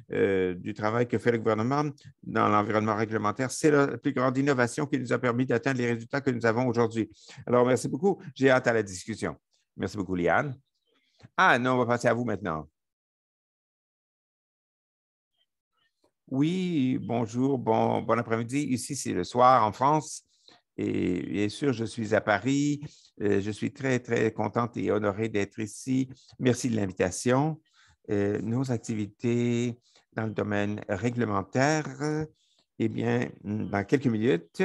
du travail que fait le gouvernement dans l'environnement réglementaire, c'est la plus grande innovation qui nous a permis d'atteindre les résultats que nous avons aujourd'hui. Alors, merci beaucoup. J'ai hâte à la discussion. Merci beaucoup, Liane. Ah non, on va passer à vous maintenant. Oui, bonjour, bon après-midi. Ici, c'est le soir en France. Et bien sûr, je suis à Paris. Je suis très, très contente et honorée d'être ici. Merci de l'invitation. Nos activités dans le domaine réglementaire, eh bien, dans quelques minutes,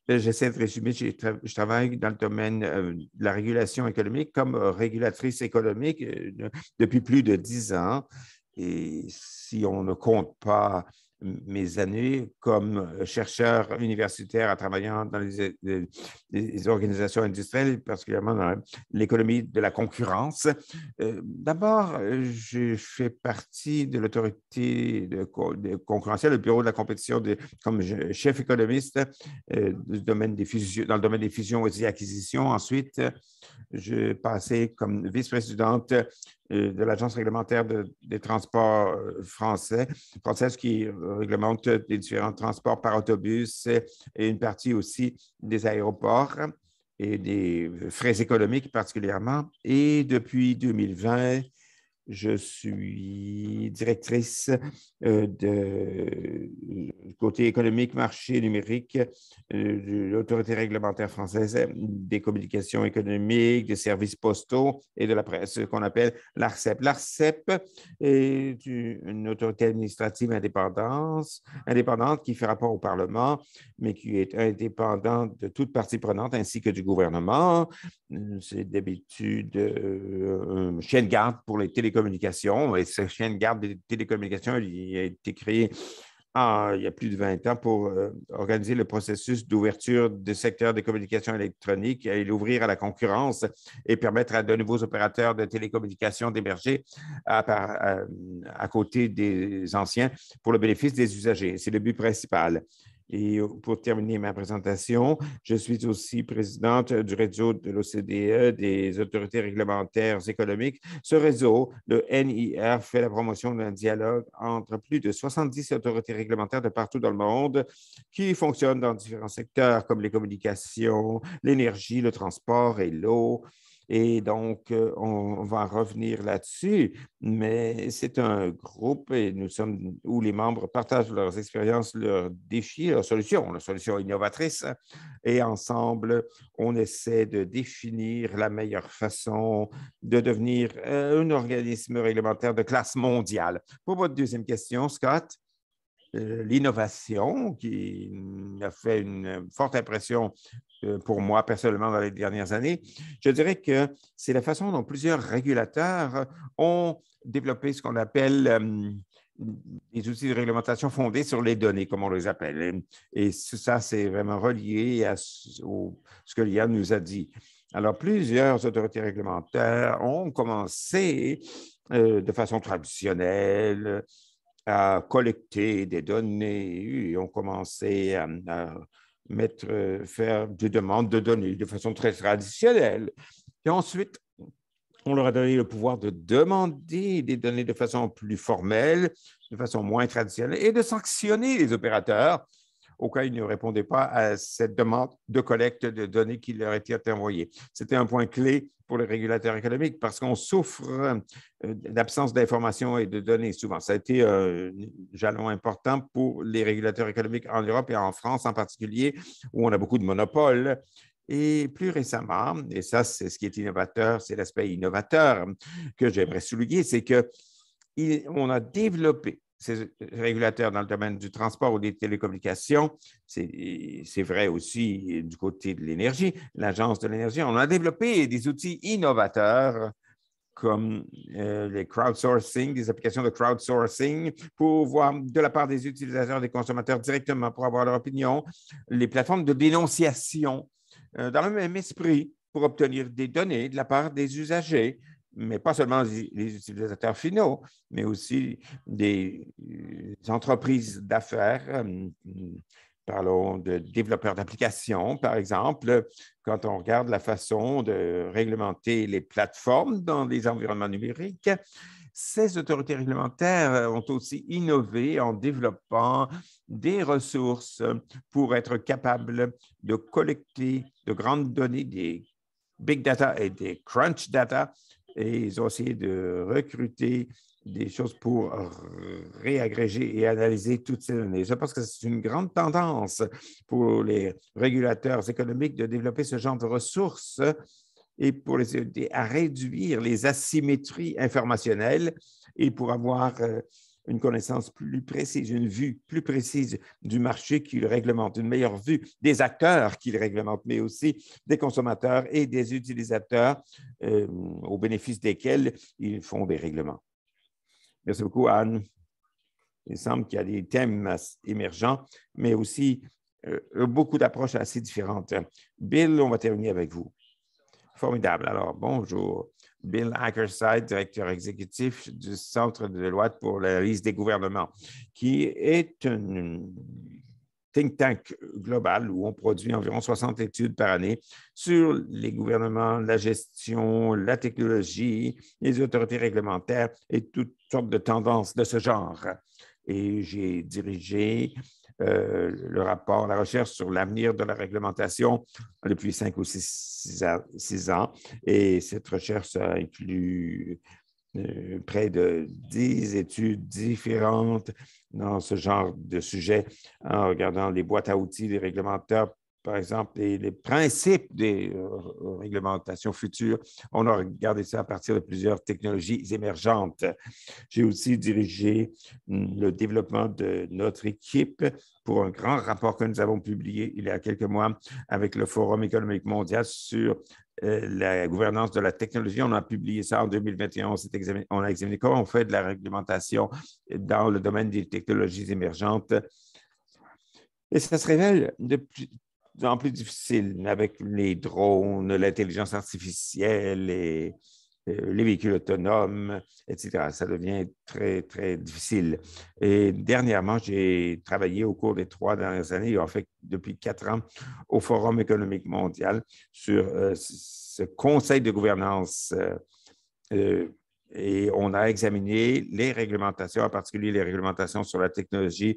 j'essaie de résumer. Je travaille dans le domaine de la régulation économique comme régulatrice économique depuis plus de 10 ans. Et si on ne compte pas mes années comme chercheur universitaire en travaillant dans les organisations industrielles, particulièrement dans l'économie de la concurrence. D'abord, je fais partie de l'autorité concurrentielle, le bureau de la compétition comme chef économiste du domaine des fusions, dans le domaine des fusions et des acquisitions. Ensuite, je passais comme vice-présidente de l'Agence réglementaire des transports française qui réglemente les différents transports par autobus et une partie aussi des aéroports et des frais économiques particulièrement. Et depuis 2020, je suis directrice du côté économique, marché numérique de l'autorité réglementaire française des communications économiques, des services postaux et de la presse, ce qu'on appelle l'ARCEP. L'ARCEP est une autorité administrative indépendante qui fait rapport au Parlement, mais qui est indépendante de toute partie prenante ainsi que du gouvernement. C'est d'habitude un chien de garde pour les télécommunications. Et ce chien de garde des télécommunications, il a été créé il y a plus de 20 ans pour organiser le processus d'ouverture du secteur des communications électroniques et l'ouvrir à la concurrence et permettre à de nouveaux opérateurs de télécommunications d'émerger à côté des anciens pour le bénéfice des usagers. C'est le but principal. Et pour terminer ma présentation, je suis aussi présidente du réseau de l'OCDE, des autorités réglementaires économiques. Ce réseau, le NIR, fait la promotion d'un dialogue entre plus de 70 autorités réglementaires de partout dans le monde qui fonctionnent dans différents secteurs comme les communications, l'énergie, le transport et l'eau. Et donc, on va revenir là-dessus, mais c'est un groupe et nous sommes où les membres partagent leurs expériences, leurs défis, leurs solutions innovatrices. Et ensemble, on essaie de définir la meilleure façon de devenir un organisme réglementaire de classe mondiale. Pour votre deuxième question, Scott, l'innovation qui a fait une forte impression pour moi personnellement dans les dernières années, je dirais que c'est la façon dont plusieurs régulateurs ont développé ce qu'on appelle des outils de réglementation fondés sur les données, comme on les appelle. Et ça, c'est vraiment relié à ce que Liane nous a dit. Alors, plusieurs autorités réglementaires ont commencé de façon traditionnelle à collecter des données et ont commencé à faire des demandes de données de façon très traditionnelle. Et ensuite, on leur a donné le pouvoir de demander des données de façon plus formelle, de façon moins traditionnelle, et de sanctionner les opérateurs au cas où ils ne répondaient pas à cette demande de collecte de données qui leur était envoyée. C'était un point clé pour les régulateurs économiques parce qu'on souffre d'absence d'informations et de données souvent. Ça a été un jalon important pour les régulateurs économiques en Europe et en France en particulier, où on a beaucoup de monopoles. Et plus récemment, et ça, c'est ce qui est innovateur, c'est l'aspect innovateur que j'aimerais souligner, c'est qu'on a développé ces régulateurs dans le domaine du transport ou des télécommunications. C'est vrai aussi du côté de l'énergie, l'Agence de l'énergie. On a développé des outils innovateurs comme les crowdsourcing, des applications de crowdsourcing pour voir de la part des utilisateurs, des consommateurs directement pour avoir leur opinion, les plateformes de dénonciation dans le même esprit pour obtenir des données de la part des usagers, mais pas seulement les utilisateurs finaux, mais aussi des entreprises d'affaires. Parlons de développeurs d'applications, par exemple, quand on regarde la façon de réglementer les plateformes dans les environnements numériques. Ces autorités réglementaires ont aussi innové en développant des ressources pour être capables de collecter de grandes données, des big data et des crunch data, et ils ont essayé de recruter des choses pour réagréger et analyser toutes ces données. Je pense que c'est une grande tendance pour les régulateurs économiques de développer ce genre de ressources et pour les aider à réduire les asymétries informationnelles et pour avoir une connaissance plus précise, une vue plus précise du marché qu'ils réglementent, une meilleure vue des acteurs qu'ils réglementent, mais aussi des consommateurs et des utilisateurs au bénéfice desquels ils font des règlements. Merci beaucoup, Anne. Il semble qu'il y a des thèmes émergents, mais aussi beaucoup d'approches assez différentes. Bill, on va terminer avec vous. Formidable. Alors, bonjour. Bill Ackerside, directeur exécutif du Centre de Deloitte pour l'analyse des gouvernements, qui est un think tank global où on produit environ 60 études par année sur les gouvernements, la gestion, la technologie, les autorités réglementaires et toutes sortes de tendances de ce genre. Et j'ai dirigé le rapport, la recherche sur l'avenir de la réglementation depuis 5 ou 6 ans. Et cette recherche a inclus près de 10 études différentes dans ce genre de sujet en regardant les boîtes à outils des réglementeurs, par exemple, et les principes des réglementations futures. On a regardé ça à partir de plusieurs technologies émergentes. J'ai aussi dirigé le développement de notre équipe pour un grand rapport que nous avons publié il y a quelques mois avec le Forum économique mondial sur la gouvernance de la technologie. On a publié ça en 2021. On a examiné comment on fait de la réglementation dans le domaine des technologies émergentes. Et ça se révèle de plus en plus difficile avec les drones, l'intelligence artificielle et les véhicules autonomes, etc. Ça devient très, très difficile. Et dernièrement, j'ai travaillé au cours des 3 dernières années, en fait, depuis 4 ans, au Forum économique mondial sur ce conseil de gouvernance et on a examiné les réglementations, en particulier les réglementations sur la technologie,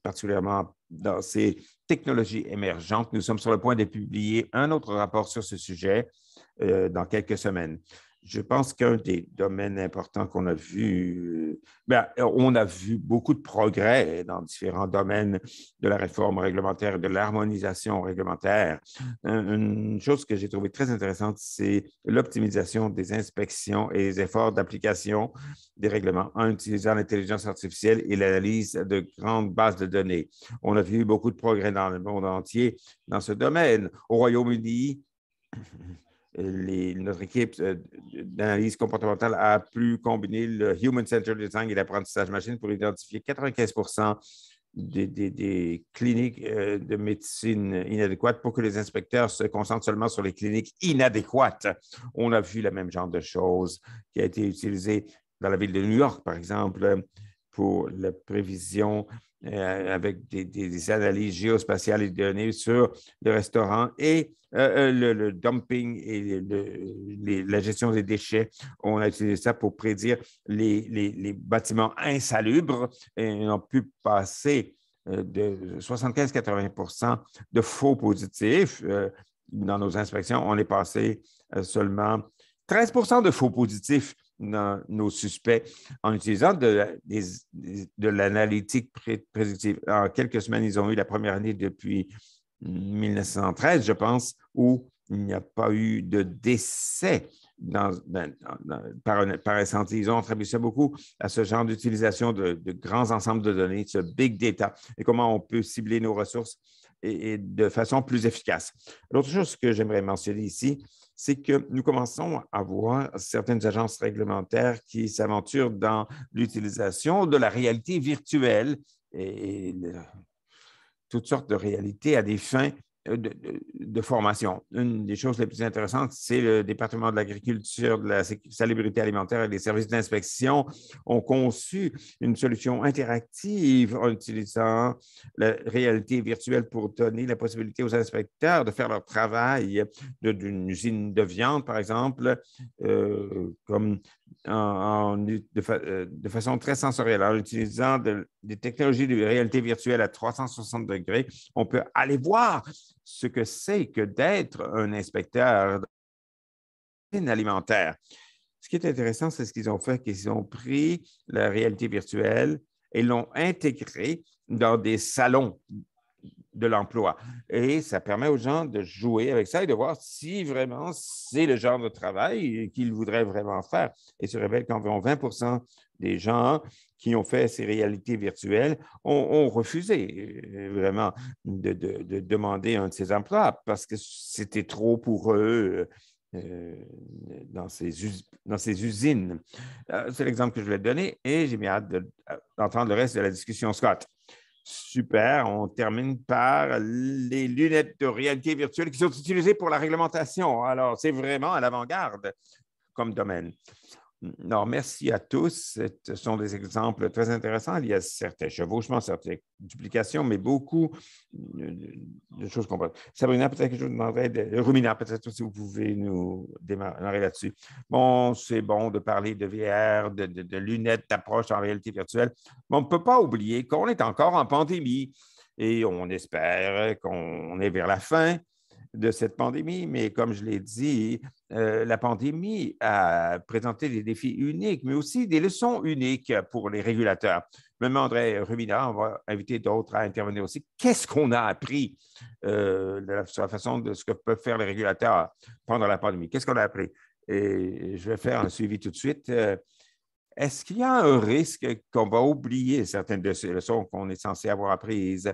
particulièrement dans ces technologies émergentes. Nous sommes sur le point de publier un autre rapport sur ce sujet dans quelques semaines. Je pense qu'un des domaines importants qu'on a vu, on a vu beaucoup de progrès dans différents domaines de la réforme réglementaire et de l'harmonisation réglementaire. Une chose que j'ai trouvée très intéressante, c'est l'optimisation des inspections et les efforts d'application des règlements en utilisant l'intelligence artificielle et l'analyse de grandes bases de données. On a vu beaucoup de progrès dans le monde entier dans ce domaine. Au Royaume-Uni, notre équipe d'analyse comportementale a pu combiner le Human-Centered Design et l'apprentissage machine pour identifier 95 des cliniques de médecine inadéquates pour que les inspecteurs se concentrent seulement sur les cliniques inadéquates. On a vu le même genre de choses qui a été utilisé dans la ville de New York, par exemple, pour la prévision avec des analyses géospatiales et données sur le restaurant et le dumping et la gestion des déchets. On a utilisé ça pour prédire les bâtiments insalubres et on a pu passer de 75-80 % de faux positifs dans nos inspections. On est passé seulement 13 % de faux positifs dans nos suspects en utilisant de l'analytique prédictive. En quelques semaines, ils ont eu la première année depuis 1913, je pense, où il n'y a pas eu de décès par incendie. Ils ont attribué ça beaucoup à ce genre d'utilisation de grands ensembles de données, ce big data, et comment on peut cibler nos ressources et de façon plus efficace. L'autre chose que j'aimerais mentionner ici, c'est que nous commençons à voir certaines agences réglementaires qui s'aventurent dans l'utilisation de la réalité virtuelle et toutes sortes de réalités à des fins de formation. Une des choses les plus intéressantes, c'est le département de l'agriculture, de la salubrité alimentaire et des services d'inspection ont conçu une solution interactive en utilisant la réalité virtuelle pour donner la possibilité aux inspecteurs de faire leur travail d'une usine de viande, par exemple, comme de façon très sensorielle. En utilisant des technologies de réalité virtuelle à 360 degrés, on peut aller voir ce que c'est que d'être un inspecteur alimentaire. Ce qui est intéressant, c'est ce qu'ils ont fait, qu'ils ont pris la réalité virtuelle et l'ont intégrée dans des salons de l'emploi. Et ça permet aux gens de jouer avec ça et de voir si vraiment c'est le genre de travail qu'ils voudraient vraiment faire. Et il se révèle qu'environ 20 % des gens qui ont fait ces réalités virtuelles ont refusé vraiment de demander un de ces emplois parce que c'était trop pour eux dans ces usines. C'est l'exemple que je voulais te donner et j'ai bien hâte d'entendre le reste de la discussion, Scott. Super. On termine par les lunettes de réalité virtuelle qui sont utilisées pour la réglementation. Alors, c'est vraiment à l'avant-garde comme domaine. Alors, merci à tous. Ce sont des exemples très intéressants. Il y a certains chevauchements, certaines duplications, mais beaucoup de choses qu'on peut. Sabrina, peut-être que je vous demanderais, Rumina, peut-être si vous pouvez nous démarrer là-dessus. Bon, c'est bon de parler de VR, de lunettes d'approche en réalité virtuelle, mais on ne peut pas oublier qu'on est encore en pandémie et on espère qu'on est vers la fin de cette pandémie, mais comme je l'ai dit, la pandémie a présenté des défis uniques, mais aussi des leçons uniques pour les régulateurs. Je me demanderais, Rumina, on va inviter d'autres à intervenir aussi. Qu'est-ce qu'on a appris sur la façon de ce que peuvent faire les régulateurs pendant la pandémie? Qu'est-ce qu'on a appris? Et je vais faire un suivi tout de suite. Est-ce qu'il y a un risque qu'on va oublier certaines de ces leçons qu'on est censé avoir apprises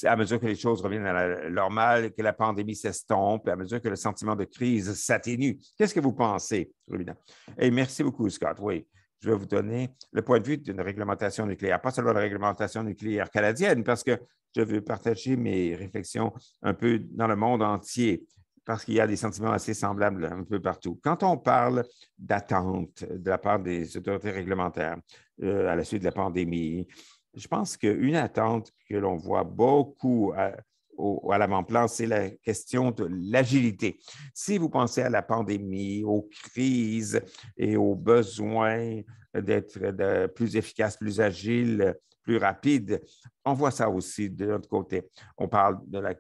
à mesure que les choses reviennent à la normale, que la pandémie s'estompe, à mesure que le sentiment de crise s'atténue? Qu'est-ce que vous pensez, Rubina? Et merci beaucoup, Scott. Oui, je vais vous donner le point de vue d'une réglementation nucléaire, pas seulement la réglementation nucléaire canadienne, parce que je veux partager mes réflexions un peu dans le monde entier parce qu'il y a des sentiments assez semblables un peu partout. Quand on parle d'attente de la part des autorités réglementaires à la suite de la pandémie, je pense qu'une attente que l'on voit beaucoup à l'avant-plan, c'est la question de l'agilité. Si vous pensez à la pandémie, aux crises et aux besoins d'être plus efficace, plus agile, plus rapide, on voit ça aussi de l'autre côté. On parle de la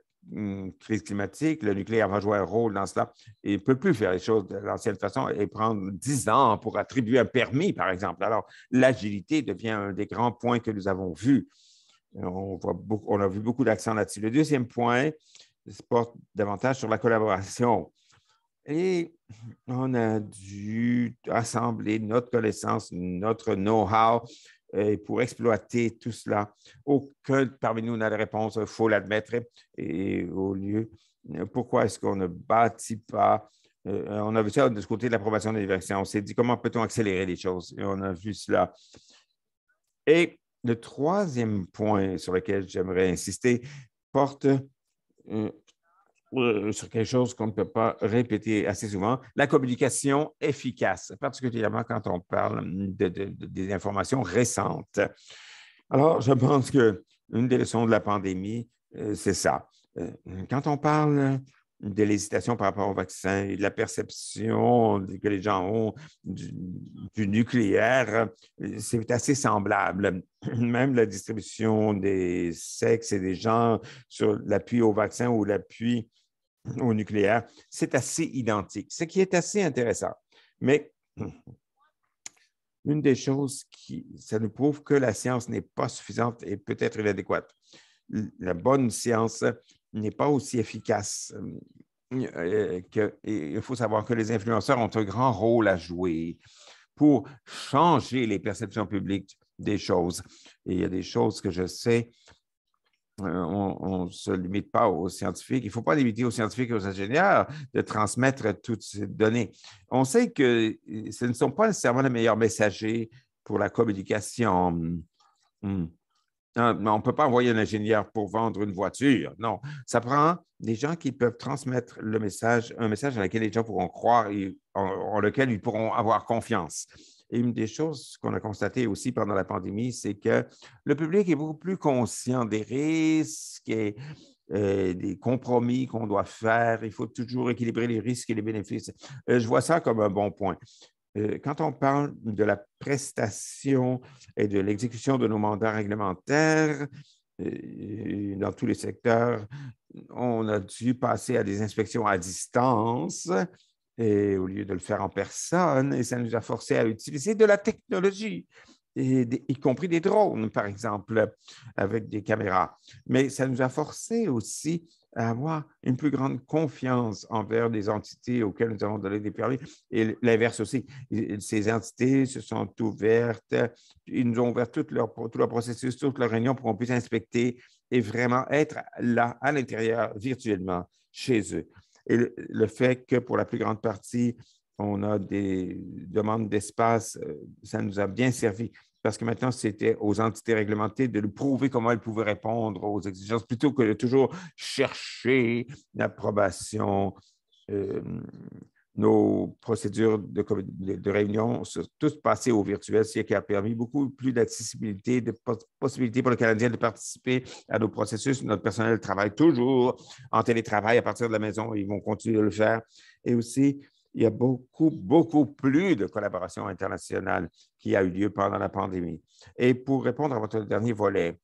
crise climatique, le nucléaire va jouer un rôle dans cela. Il ne peut plus faire les choses de l'ancienne façon et prendre 10 ans pour attribuer un permis, par exemple. Alors, l'agilité devient un des grands points que nous avons vus. On a vu beaucoup d'accent là-dessus. Le deuxième point porte davantage sur la collaboration. Et on a dû assembler notre connaissance, notre know-how pour exploiter tout cela. Aucun parmi nous n'a la réponse, il faut l'admettre. Et au lieu, pourquoi est-ce qu'on ne bâtit pas? On a vu ça de ce côté de l'approbation de l'université. On s'est dit comment peut-on accélérer les choses? Et on a vu cela. Et Le troisième point sur lequel j'aimerais insister porte sur quelque chose qu'on ne peut pas répéter assez souvent, la communication efficace, particulièrement quand on parle des informations récentes. Alors, je pense qu'une des leçons de la pandémie, c'est ça. Quand on parle de l'hésitation par rapport au vaccin et de la perception que les gens ont du nucléaire, c'est assez semblable. Même la distribution des sexes et des genres sur l'appui au vaccin ou l'appui au nucléaire, c'est assez identique, ce qui est assez intéressant. Mais une des choses ça nous prouve que la science n'est pas suffisante et peut-être inadéquate. La bonne science n'est pas aussi efficace. Il faut savoir que les influenceurs ont un grand rôle à jouer pour changer les perceptions publiques des choses. Et il y a des choses que je sais, on ne se limite pas aux scientifiques. Il ne faut pas limiter aux scientifiques et aux ingénieurs de transmettre toutes ces données. On sait que ce ne sont pas nécessairement les meilleurs messagers pour la communication. On ne peut pas envoyer un ingénieur pour vendre une voiture. Non, ça prend des gens qui peuvent transmettre un message dans lequel les gens pourront croire et en lequel ils pourront avoir confiance. Et une des choses qu'on a constatées aussi pendant la pandémie, c'est que le public est beaucoup plus conscient des risques et des compromis qu'on doit faire. Il faut toujours équilibrer les risques et les bénéfices. Je vois ça comme un bon point. Quand on parle de la prestation et de l'exécution de nos mandats réglementaires dans tous les secteurs, on a dû passer à des inspections à distance et au lieu de le faire en personne, et ça nous a forcé à utiliser de la technologie, y compris des drones, par exemple, avec des caméras. Mais ça nous a forcé aussi à avoir une plus grande confiance envers des entités auxquelles nous avons donné des permis, et l'inverse aussi. Ces entités se sont ouvertes, ils nous ont ouvert tout leur processus, toute leur réunion pour qu'on puisse inspecter et vraiment être là, à l'intérieur, virtuellement, chez eux. Et le fait que pour la plus grande partie, on a des demandes d'espace, ça nous a bien servi parce que maintenant, c'était aux entités réglementées de nous prouver comment elles pouvaient répondre aux exigences plutôt que de toujours chercher l'approbation. Nos procédures de réunion sont toutes passées au virtuel, ce qui a permis beaucoup plus d'accessibilité, de possibilités pour le Canadien de participer à nos processus. Notre personnel travaille toujours en télétravail à partir de la maison. Ils vont continuer de le faire. Et aussi, il y a beaucoup plus de collaboration internationale qui a eu lieu pendant la pandémie. Et pour répondre à votre dernier volet,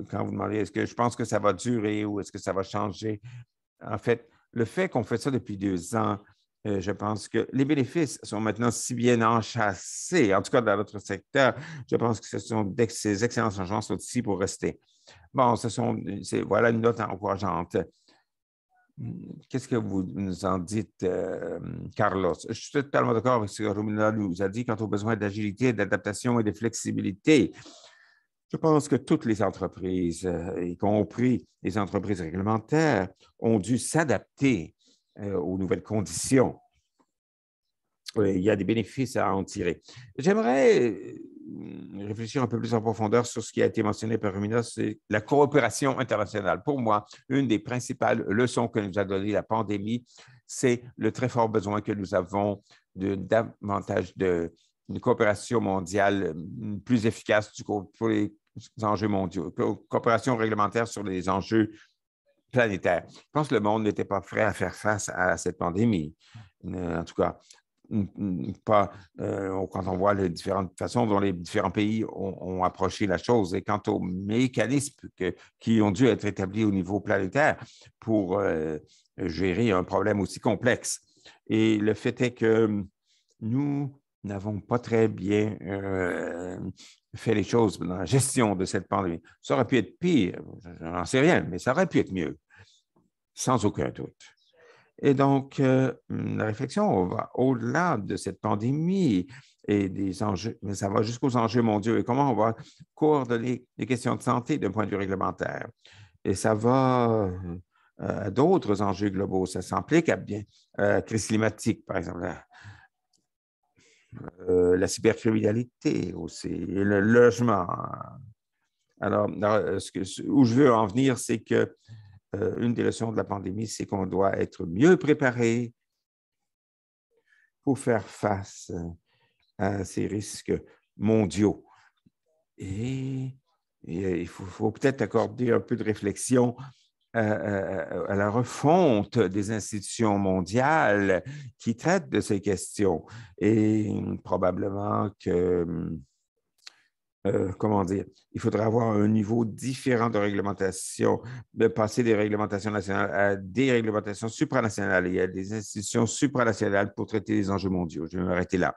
quand vous demandez est-ce que je pense que ça va durer ou est-ce que ça va changer, en fait, le fait qu'on fait ça depuis 2 ans, je pense que les bénéfices sont maintenant si bien enchâssés, en tout cas dans notre secteur. Je pense que ces excellents changements sont ici pour rester. Bon, voilà une note encourageante. Qu'est-ce que vous nous en dites, Carlos? Je suis totalement d'accord avec ce que Romina nous a dit quant aux besoins d'agilité, d'adaptation et de flexibilité. Je pense que toutes les entreprises, y compris les entreprises réglementaires, ont dû s'adapter aux nouvelles conditions. Il y a des bénéfices à en tirer. J'aimerais réfléchir un peu plus en profondeur sur ce qui a été mentionné par Romina, c'est la coopération internationale. Pour moi, une des principales leçons que nous a donné la pandémie, c'est le très fort besoin que nous avons de davantage d'une coopération mondiale plus efficace pour les enjeux mondiaux, coopération réglementaire sur les enjeux planétaires. Je pense que le monde n'était pas prêt à faire face à cette pandémie. En tout cas, pas quand on voit les différentes façons dont les différents pays ont approché la chose et quant aux mécanismes qui ont dû être établis au niveau planétaire pour gérer un problème aussi complexe. Et le fait est que nous n'avons pas très bien fait les choses dans la gestion de cette pandémie. Ça aurait pu être pire, je n'en sais rien, mais ça aurait pu être mieux, sans aucun doute. Et donc, la réflexion va au-delà de cette pandémie et des enjeux, mais ça va jusqu'aux enjeux mondiaux et comment on va coordonner les questions de santé d'un point de vue réglementaire. Et ça va à d'autres enjeux globaux. Ça s'implique à bien crise climatique, par exemple. la cybercriminalité aussi, et le logement. Alors, où je veux en venir, c'est que une des leçons de la pandémie, c'est qu'on doit être mieux préparé pour faire face à ces risques mondiaux. Et, il faut peut-être accorder un peu de réflexion à la refonte des institutions mondiales qui traitent de ces questions. Et probablement que comment dire, il faudra avoir un niveau différent de réglementation, de passer des réglementations nationales à des réglementations supranationales. Il y a des institutions supranationales pour traiter les enjeux mondiaux. Je vais m'arrêter là.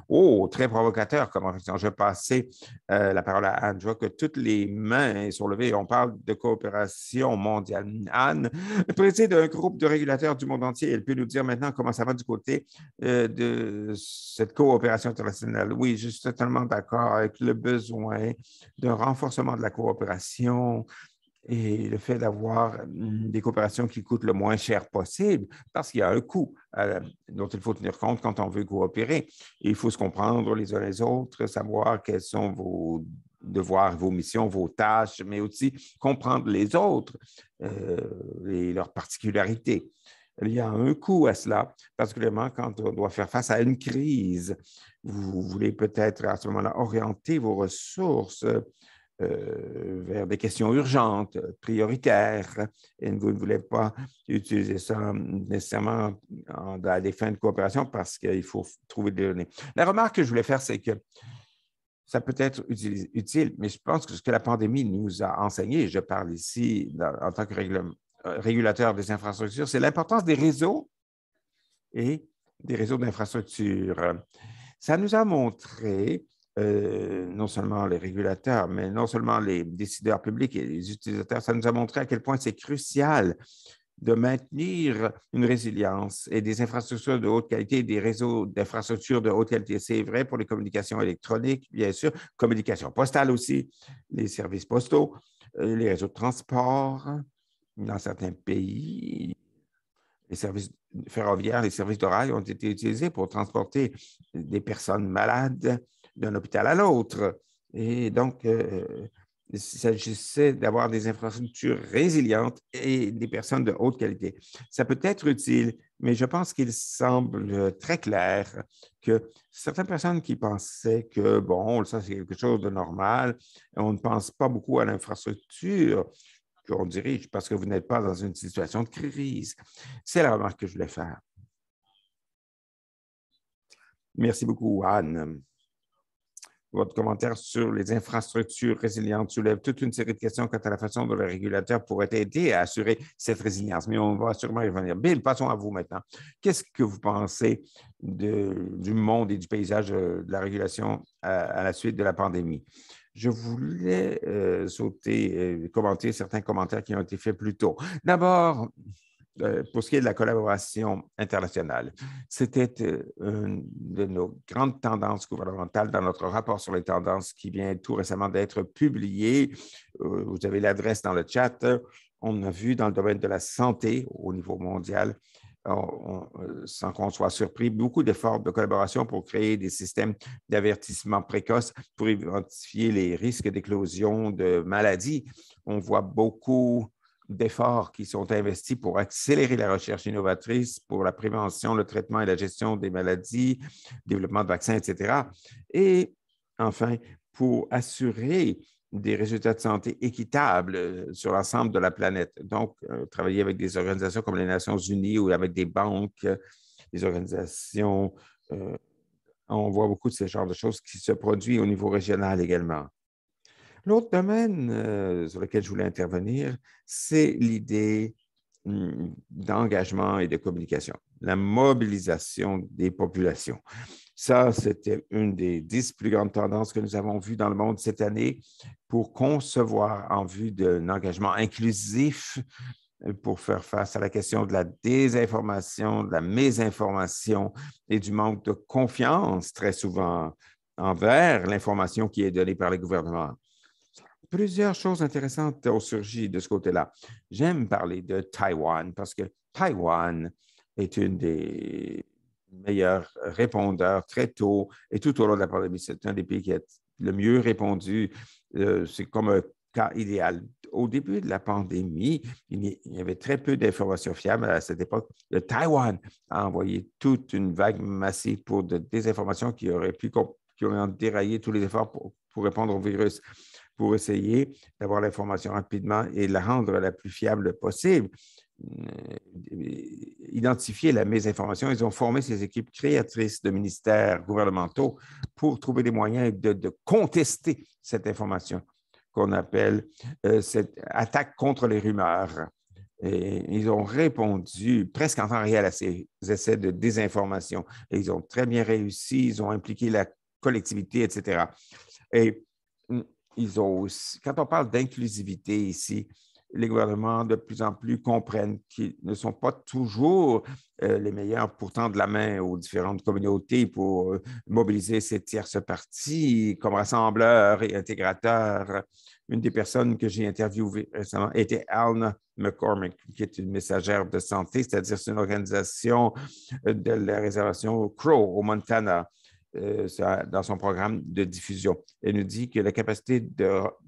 Oh, très provocateur comme réflexion. Je vais passer la parole à Anne. Je vois que toutes les mains sont levées. On parle de coopération mondiale. Anne préside un groupe de régulateurs du monde entier. Elle peut nous dire maintenant comment ça va du côté de cette coopération internationale. Oui, je suis totalement d'accord avec le besoin d'un renforcement de la coopération et le fait d'avoir des coopérations qui coûtent le moins cher possible, parce qu'il y a un coût dont il faut tenir compte quand on veut coopérer. Et il faut se comprendre les uns les autres, savoir quels sont vos devoirs, vos missions, vos tâches, mais aussi comprendre les autres et leurs particularités. Il y a un coût à cela, particulièrement quand on doit faire face à une crise. Vous voulez peut-être à ce moment-là orienter vos ressources vers des questions urgentes, prioritaires, et vous ne voulez pas utiliser ça nécessairement à des fins de coopération parce qu'il faut trouver des données. La remarque que je voulais faire, c'est que ça peut être utile, mais je pense que ce que la pandémie nous a enseigné, je parle ici en tant que régulateur des infrastructures, c'est l'importance des réseaux et des réseaux d'infrastructures. Ça nous a montré, non seulement les régulateurs, mais non seulement les décideurs publics et les utilisateurs, ça nous a montré à quel point c'est crucial de maintenir une résilience et des infrastructures de haute qualité, des réseaux d'infrastructures de haute qualité. C'est vrai pour les communications électroniques, bien sûr, communications postales aussi, les services postaux, les réseaux de transport dans certains pays. Les services ferroviaires, les services de rail ont été utilisés pour transporter des personnes malades d'un hôpital à l'autre. Et donc, il s'agissait d'avoir des infrastructures résilientes et des personnes de haute qualité. Ça peut être utile, mais je pense qu'il semble très clair que certaines personnes qui pensaient que, bon, ça c'est quelque chose de normal, on ne pense pas beaucoup à l'infrastructure qu'on dirige parce que vous n'êtes pas dans une situation de crise. C'est la remarque que je voulais faire. Merci beaucoup, Anne. Votre commentaire sur les infrastructures résilientes soulève toute une série de questions quant à la façon dont le régulateur pourrait aider à assurer cette résilience. Mais on va sûrement y revenir. Bill, passons à vous maintenant. Qu'est-ce que vous pensez du monde et du paysage de la régulation à la suite de la pandémie? Je voulais commenter certains commentaires qui ont été faits plus tôt. D'abord, pour ce qui est de la collaboration internationale. C'était une de nos grandes tendances gouvernementales dans notre rapport sur les tendances qui vient tout récemment d'être publié. Vous avez l'adresse dans le chat. On a vu dans le domaine de la santé au niveau mondial, sans qu'on soit surpris, beaucoup d'efforts de collaboration pour créer des systèmes d'avertissement précoce pour identifier les risques d'éclosion de maladies. On voit beaucoup d'efforts qui sont investis pour accélérer la recherche innovatrice, pour la prévention, le traitement et la gestion des maladies, développement de vaccins, etc. Et enfin, pour assurer des résultats de santé équitables sur l'ensemble de la planète. Donc, travailler avec des organisations comme les Nations unies ou avec des banques, des organisations, on voit beaucoup de ce genre de choses qui se produisent au niveau régional également. L'autre domaine sur lequel je voulais intervenir, c'est l'idée d'engagement et de communication, la mobilisation des populations. Ça, c'était une des 10 plus grandes tendances que nous avons vues dans le monde cette année pour concevoir en vue d'un engagement inclusif pour faire face à la question de la désinformation, de la mésinformation et du manque de confiance très souvent envers l'information qui est donnée par les gouvernements. Plusieurs choses intéressantes ont surgi de ce côté-là. J'aime parler de Taïwan parce que Taïwan est une des meilleurs répondeurs très tôt et tout au long de la pandémie. C'est un des pays qui a le mieux répondu. C'est comme un cas idéal. Au début de la pandémie, il y avait très peu d'informations fiables à cette époque. Le Taïwan a envoyé toute une vague massive pour de désinformation qui ont déraillé tous les efforts pour répondre au virus, pour essayer d'avoir l'information rapidement et la rendre la plus fiable possible. Identifier la mésinformation. Ils ont formé ces équipes créatrices de ministères gouvernementaux pour trouver des moyens de contester cette information qu'on appelle cette attaque contre les rumeurs. Et ils ont répondu presque en temps réel à ces essais de désinformation. Et ils ont très bien réussi, ils ont impliqué la collectivité, etc. Et ils ont aussi, quand on parle d'inclusivité ici, les gouvernements de plus en plus comprennent qu'ils ne sont pas toujours les meilleurs pour tendre la main aux différentes communautés pour mobiliser ces tierces parties comme rassembleurs et intégrateurs. Une des personnes que j'ai interviewées récemment était Alna McCormick, qui est une messagère de santé, c'est-à-dire c'est une organisation de la réservation Crow au Montana. Dans son programme de diffusion. Elle nous dit que la capacité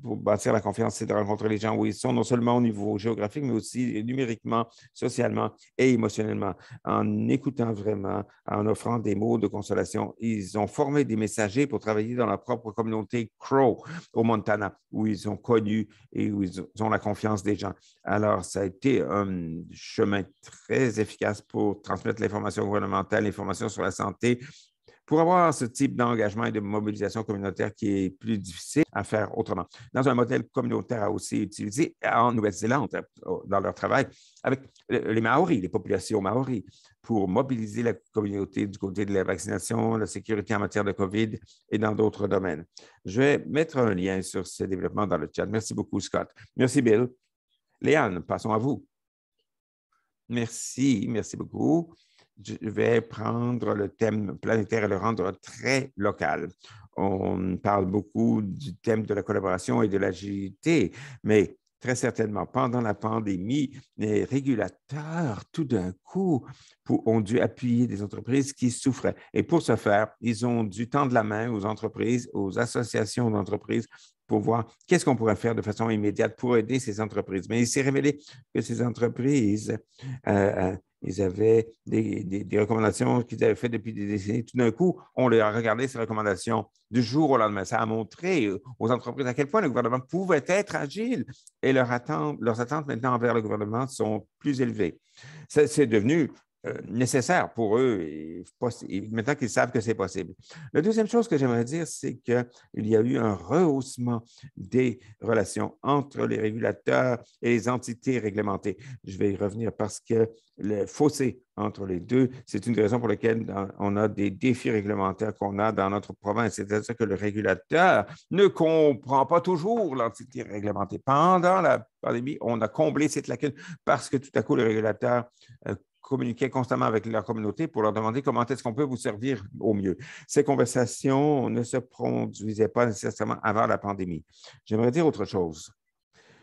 pour bâtir la confiance, c'est de rencontrer les gens où ils sont, non seulement au niveau géographique, mais aussi numériquement, socialement et émotionnellement. En écoutant vraiment, en offrant des mots de consolation, ils ont formé des messagers pour travailler dans leur propre communauté Crow au Montana, où ils ont connu et où ils ont la confiance des gens. Alors, ça a été un chemin très efficace pour transmettre l'information gouvernementale, l'information sur la santé, pour avoir ce type d'engagement et de mobilisation communautaire qui est plus difficile à faire autrement. Dans un modèle communautaire à aussi utilisé en Nouvelle-Zélande dans leur travail avec les Maoris, les populations Maoris, pour mobiliser la communauté du côté de la vaccination, la sécurité en matière de COVID et dans d'autres domaines. Je vais mettre un lien sur ce développement dans le chat. Merci beaucoup, Scott. Merci, Bill. Léane, passons à vous. Merci beaucoup. Je vais prendre le thème planétaire et le rendre très local. On parle beaucoup du thème de la collaboration et de l'agilité, mais très certainement, pendant la pandémie, les régulateurs, tout d'un coup, ont dû appuyer des entreprises qui souffraient. Et pour ce faire, ils ont dû tendre la main aux entreprises, aux associations d'entreprises pour voir qu'est-ce qu'on pourrait faire de façon immédiate pour aider ces entreprises. Mais il s'est révélé que ces entreprises ils avaient des recommandations qu'ils avaient faites depuis des décennies. Tout d'un coup, on leur a regardé ces recommandations du jour au lendemain. Ça a montré aux entreprises à quel point le gouvernement pouvait être agile et leurs attentes maintenant envers le gouvernement sont plus élevées. C'est devenu nécessaire pour eux et maintenant qu'ils savent que c'est possible. La deuxième chose que j'aimerais dire, c'est qu'il y a eu un rehaussement des relations entre les régulateurs et les entités réglementées. Je vais y revenir parce que le fossé entre les deux, c'est une des raisons pour lesquelles on a des défis réglementaires qu'on a dans notre province. C'est-à-dire que le régulateur ne comprend pas toujours l'entité réglementée. Pendant la pandémie, on a comblé cette lacune parce que tout à coup, le régulateur communiquaient constamment avec leur communauté pour leur demander comment est-ce qu'on peut vous servir au mieux. Ces conversations ne se produisaient pas nécessairement avant la pandémie. J'aimerais dire autre chose.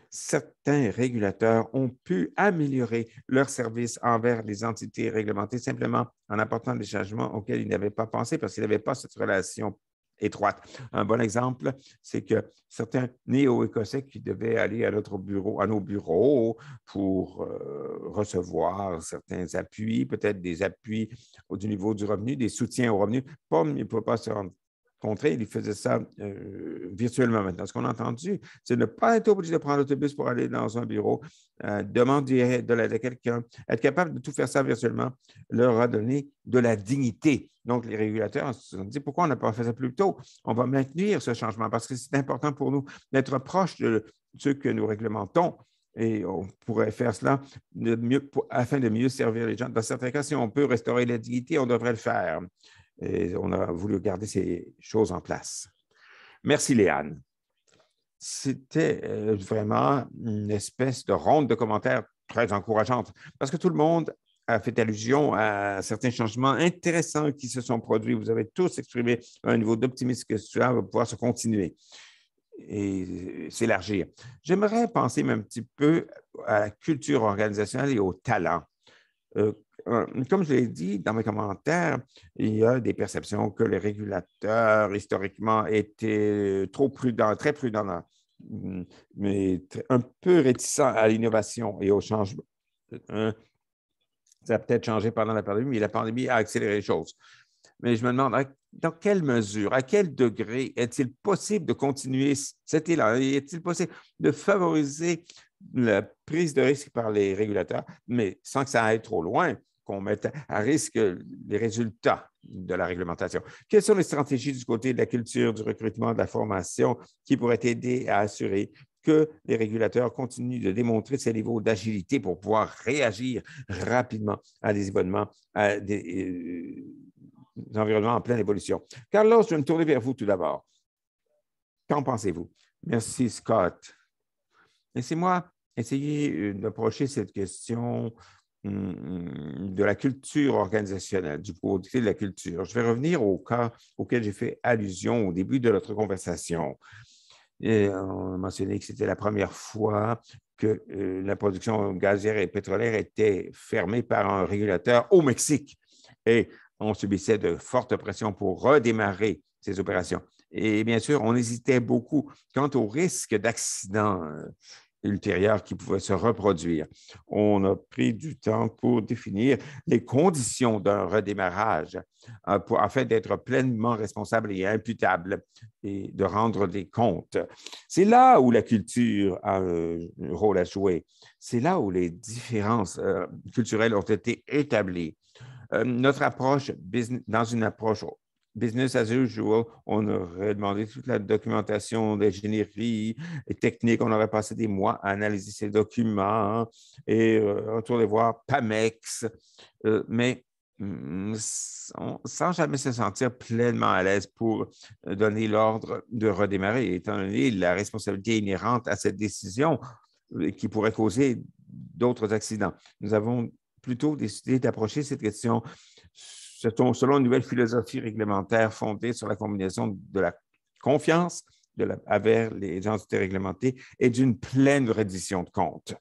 Certains régulateurs ont pu améliorer leurs services envers les entités réglementées simplement en apportant des changements auxquels ils n'avaient pas pensé parce qu'ils n'avaient pas cette relation étroite. Un bon exemple, c'est que certains néo-écossais qui devaient aller à nos bureaux pour recevoir certains appuis, peut-être des appuis du niveau du revenu, des soutiens au revenu, ils ne pouvaient pas se rendre ils faisaient ça virtuellement maintenant. Ce qu'on a entendu, c'est ne pas être obligé de prendre l'autobus pour aller dans un bureau, demander de l'aide à quelqu'un, être capable de tout faire ça virtuellement, leur a donné de la dignité. Donc, les régulateurs se sont dit, pourquoi on n'a pas fait ça plus tôt? On va maintenir ce changement parce que c'est important pour nous d'être proche de ceux que nous réglementons. Et on pourrait faire cela afin de mieux servir les gens. Dans certains cas, si on peut restaurer la dignité, on devrait le faire. Et on a voulu garder ces choses en place. Merci, Léane. C'était vraiment une espèce de ronde de commentaires très encourageante parce que tout le monde a fait allusion à certains changements intéressants qui se sont produits. Vous avez tous exprimé un niveau d'optimisme que cela va pouvoir se continuer et s'élargir. J'aimerais penser un petit peu à la culture organisationnelle et au talent. comme je l'ai dit dans mes commentaires, il y a des perceptions que les régulateurs, historiquement, étaient trop prudents, très prudents, mais un peu réticents à l'innovation et au changement. Ça a peut-être changé pendant la pandémie, mais la pandémie a accéléré les choses. Mais je me demande, dans quelle mesure, à quel degré est-il possible de continuer cet élan? Est-il possible de favoriser la prise de risque par les régulateurs, mais sans que ça aille trop loin, qu'on mette à risque les résultats de la réglementation? Quelles sont les stratégies du côté de la culture, du recrutement, de la formation qui pourraient aider à assurer que les régulateurs continuent de démontrer ces niveaux d'agilité pour pouvoir réagir rapidement à des événements, à des environnements en pleine évolution? Carlos, je vais me tourner vers vous tout d'abord. Qu'en pensez-vous? Merci, Scott. Laissez-moi essayer d'approcher cette question de la culture organisationnelle, du côté de la culture. Je vais revenir au cas auquel j'ai fait allusion au début de notre conversation. Et on a mentionné que c'était la première fois que la production gazière et pétrolière était fermée par un régulateur au Mexique. Et on subissait de fortes pressions pour redémarrer ces opérations. Et bien sûr, on hésitait beaucoup quant au risque d'accident ultérieurs qui pouvaient se reproduire. On a pris du temps pour définir les conditions d'un redémarrage afin d'être pleinement responsable et imputable et de rendre des comptes. C'est là où la culture a un rôle à jouer. C'est là où les différences culturelles ont été établies. Notre approche, dans une approche business as usual, on aurait demandé toute la documentation d'ingénierie et technique. On aurait passé des mois à analyser ces documents et retourner voir PAMEX, mais sans jamais se sentir pleinement à l'aise pour donner l'ordre de redémarrer, étant donné la responsabilité inhérente à cette décision qui pourrait causer d'autres accidents. Nous avons plutôt décidé d'approcher cette question selon une nouvelle philosophie réglementaire fondée sur la combinaison de la confiance envers les entités réglementées et d'une pleine reddition de comptes.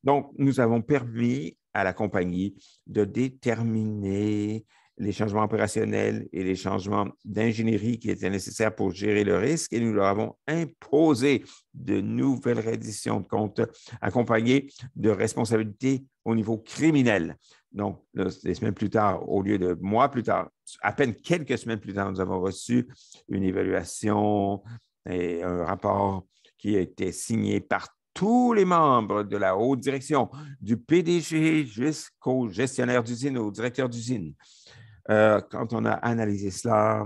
Donc, nous avons permis à la compagnie de déterminer les changements opérationnels et les changements d'ingénierie qui étaient nécessaires pour gérer le risque et nous leur avons imposé de nouvelles redditions de comptes accompagnées de responsabilités au niveau criminel. Donc, des semaines plus tard, au lieu de mois plus tard, à peine quelques semaines plus tard, nous avons reçu une évaluation et un rapport qui a été signé par tous les membres de la haute direction, du PDG jusqu'au gestionnaire d'usine, au directeur d'usine. Quand on a analysé cela,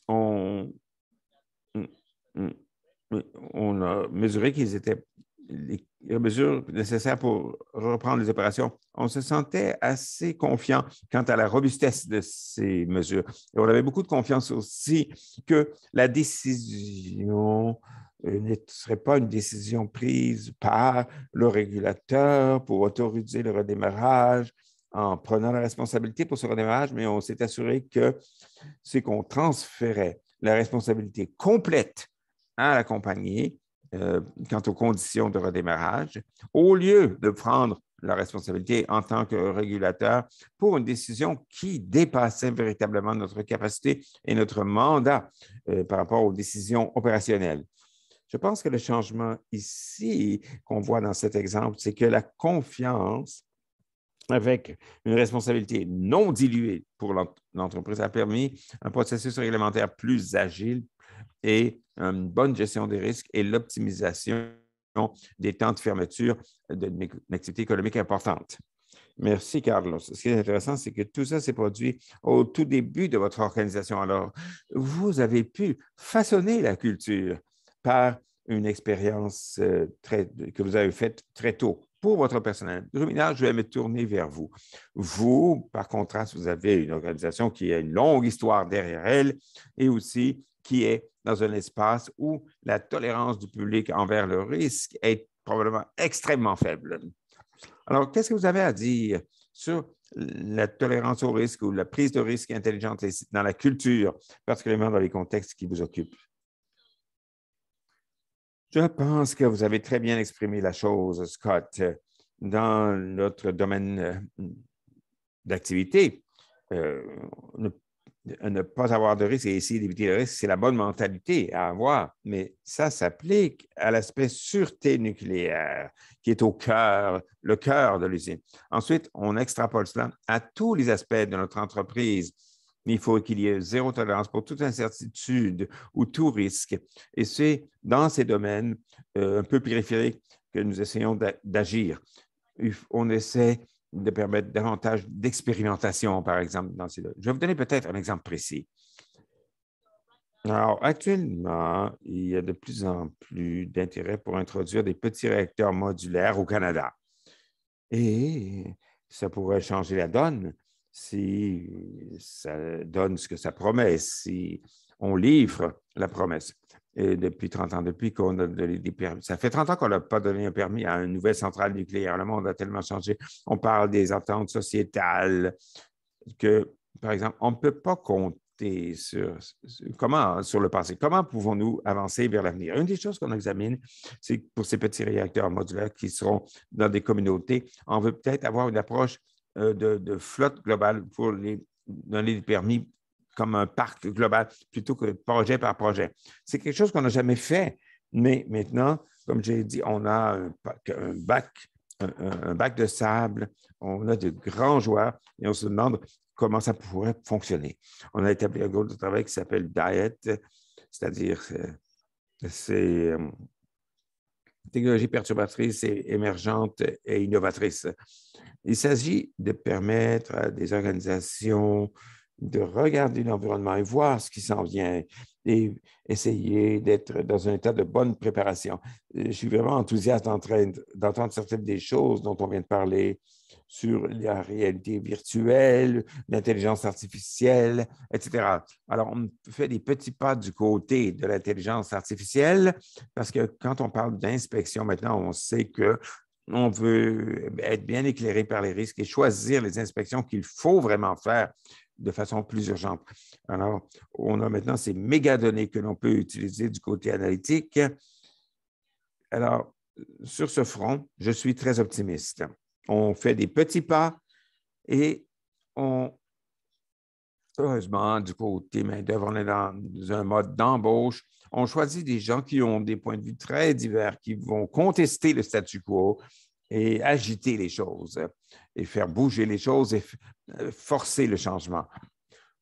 on a mesuré qu'ils étaient les mesures nécessaires pour reprendre les opérations. On se sentait assez confiant quant à la robustesse de ces mesures. Et on avait beaucoup de confiance aussi que la décision ne serait pas une décision prise par le régulateur pour autoriser le redémarrage en prenant la responsabilité pour ce redémarrage, mais on s'est assuré que c'est qu'on transférait la responsabilité complète à la compagnie quant aux conditions de redémarrage, au lieu de prendre la responsabilité en tant que régulateur pour une décision qui dépassait véritablement notre capacité et notre mandat par rapport aux décisions opérationnelles. Je pense que le changement ici qu'on voit dans cet exemple, c'est que la confiance avec une responsabilité non diluée pour l'entreprise a permis un processus réglementaire plus agile et une bonne gestion des risques et l'optimisation des temps de fermeture d'une activité économique importante. Merci, Carlos. Ce qui est intéressant, c'est que tout ça s'est produit au tout début de votre organisation. Alors, vous avez pu façonner la culture par une expérience que vous avez faite très tôt pour votre personnel. Rumina, je vais me tourner vers vous. Vous, par contraste, vous avez une organisation qui a une longue histoire derrière elle et aussi qui est dans un espace où la tolérance du public envers le risque est probablement extrêmement faible. Alors, qu'est-ce que vous avez à dire sur la tolérance au risque ou la prise de risque intelligente dans la culture, particulièrement dans les contextes qui vous occupent? Je pense que vous avez très bien exprimé la chose, Scott. dans notre domaine d'activité. Ne pas avoir de risque et essayer d'éviter le risque, c'est la bonne mentalité à avoir, mais ça s'applique à l'aspect sûreté nucléaire qui est le cœur de l'usine. Ensuite, on extrapole cela à tous les aspects de notre entreprise. Il faut qu'il y ait zéro tolérance pour toute incertitude ou tout risque. Et c'est dans ces domaines un peu périphériques que nous essayons d'agir. On essaie de permettre davantage d'expérimentation, par exemple, dans ces... Je vais vous donner peut-être un exemple précis. Alors, actuellement, il y a de plus en plus d'intérêt pour introduire des petits réacteurs modulaires au Canada. Et ça pourrait changer la donne si ça donne ce que ça promet, si on livre la promesse. Et depuis 30 ans, depuis qu'on a donné des permis, ça fait 30 ans qu'on n'a pas donné un permis à une nouvelle centrale nucléaire. Le monde a tellement changé. On parle des attentes sociétales que, par exemple, on ne peut pas compter sur le passé. Comment pouvons-nous avancer vers l'avenir? Une des choses qu'on examine, c'est pour ces petits réacteurs modulaires qui seront dans des communautés, on veut peut-être avoir une approche de flotte globale pour les donner des permis comme un parc global plutôt que projet par projet. C'est quelque chose qu'on n'a jamais fait, mais maintenant, comme j'ai dit, on a un bac de sable, on a de grands joueurs et on se demande comment ça pourrait fonctionner. On a établi un groupe de travail qui s'appelle DIET, c'est-à-dire c'est technologie perturbatrice et émergente et innovatrice. Il s'agit de permettre à des organisations de regarder l'environnement et voir ce qui s'en vient et essayer d'être dans un état de bonne préparation. Je suis vraiment enthousiaste en train d'entendre certaines des choses dont on vient de parler sur la réalité virtuelle, l'intelligence artificielle, etc. Alors, on fait des petits pas du côté de l'intelligence artificielle parce que quand on parle d'inspection, maintenant, on sait que on veut être bien éclairé par les risques et choisir les inspections qu'il faut vraiment faire de façon plus urgente. Alors, on a maintenant ces mégadonnées que l'on peut utiliser du côté analytique. Alors, sur ce front, je suis très optimiste. On fait des petits pas et heureusement, du côté main-d'œuvre, on est dans un mode d'embauche. On choisit des gens qui ont des points de vue très divers, qui vont contester le statu quo et agiter les choses et faire bouger les choses et forcer le changement.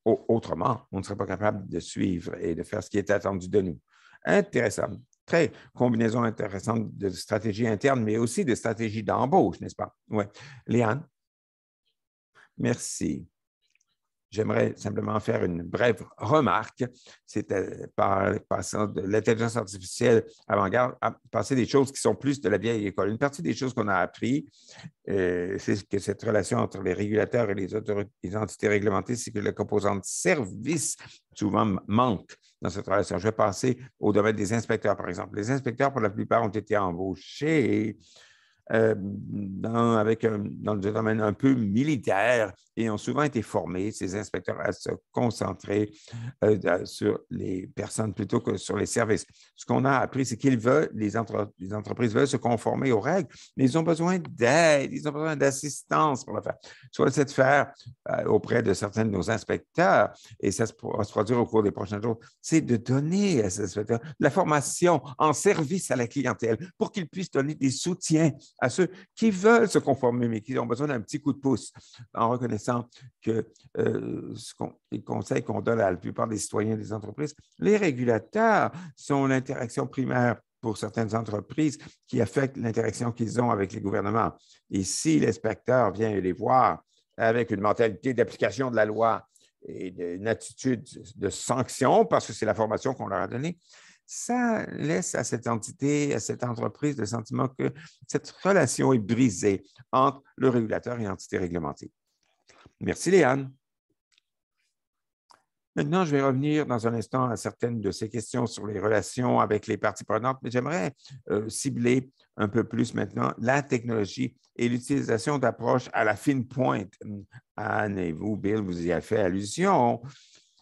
Autrement, on ne serait pas capable de suivre et de faire ce qui est attendu de nous. Intéressant. Très combinaison intéressante de stratégie interne, mais aussi de stratégie d'embauche, n'est-ce pas? Oui. Léane? Merci. J'aimerais simplement faire une brève remarque. C'est passant de l'intelligence artificielle avant-garde à passer des choses qui sont plus de la vieille école. Une partie des choses qu'on a appris, c'est que cette relation entre les régulateurs et les entités réglementées, c'est que la composante service souvent manque dans cette relation. Je vais passer au domaine des inspecteurs, par exemple. Les inspecteurs, pour la plupart, ont été embauchés dans le domaine un peu militaire et ont souvent été formés, ces inspecteurs, à se concentrer sur les personnes plutôt que sur les services. Ce qu'on a appris, c'est qu'ils veulent, les entreprises veulent se conformer aux règles, mais ils ont besoin d'aide, ils ont besoin d'assistance pour le faire. Soit essayer de faire auprès de certains de nos inspecteurs, et ça va se produire au cours des prochains jours, c'est de donner à ces inspecteurs la formation en service à la clientèle pour qu'ils puissent donner des soutiens à ceux qui veulent se conformer, mais qui ont besoin d'un petit coup de pouce, en reconnaissant que les conseils qu'on donne à la plupart des citoyens des entreprises, les régulateurs sont l'interaction primaire pour certaines entreprises qui affectent l'interaction qu'ils ont avec les gouvernements. Et si l'inspecteur vient les voir avec une mentalité d'application de la loi et une attitude de sanction, parce que c'est la formation qu'on leur a donnée, ça laisse à cette entité, à cette entreprise, le sentiment que cette relation est brisée entre le régulateur et l'entité réglementée. Merci, Léane. Maintenant, je vais revenir dans un instant à certaines de ces questions sur les relations avec les parties prenantes, mais j'aimerais cibler un peu plus maintenant la technologie et l'utilisation d'approches à la fine pointe. Anne et vous, Bill, vous y avez fait allusion,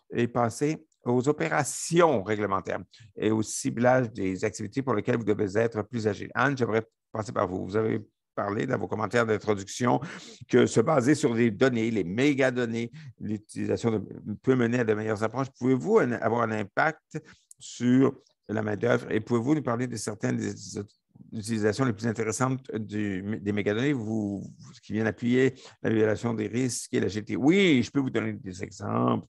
et passer aux opérations réglementaires et au ciblage des activités pour lesquelles vous devez être plus agile. Anne, j'aimerais passer par vous. Vous avez parlé dans vos commentaires d'introduction que se baser sur les données, les mégadonnées, l'utilisation peut mener à de meilleures approches. Pouvez-vous avoir un impact sur la main-d'œuvre et pouvez-vous nous parler de certaines des utilisations les plus intéressantes des mégadonnées qui viennent appuyer l'évaluation des risques et l'agilité? Oui, je peux vous donner des exemples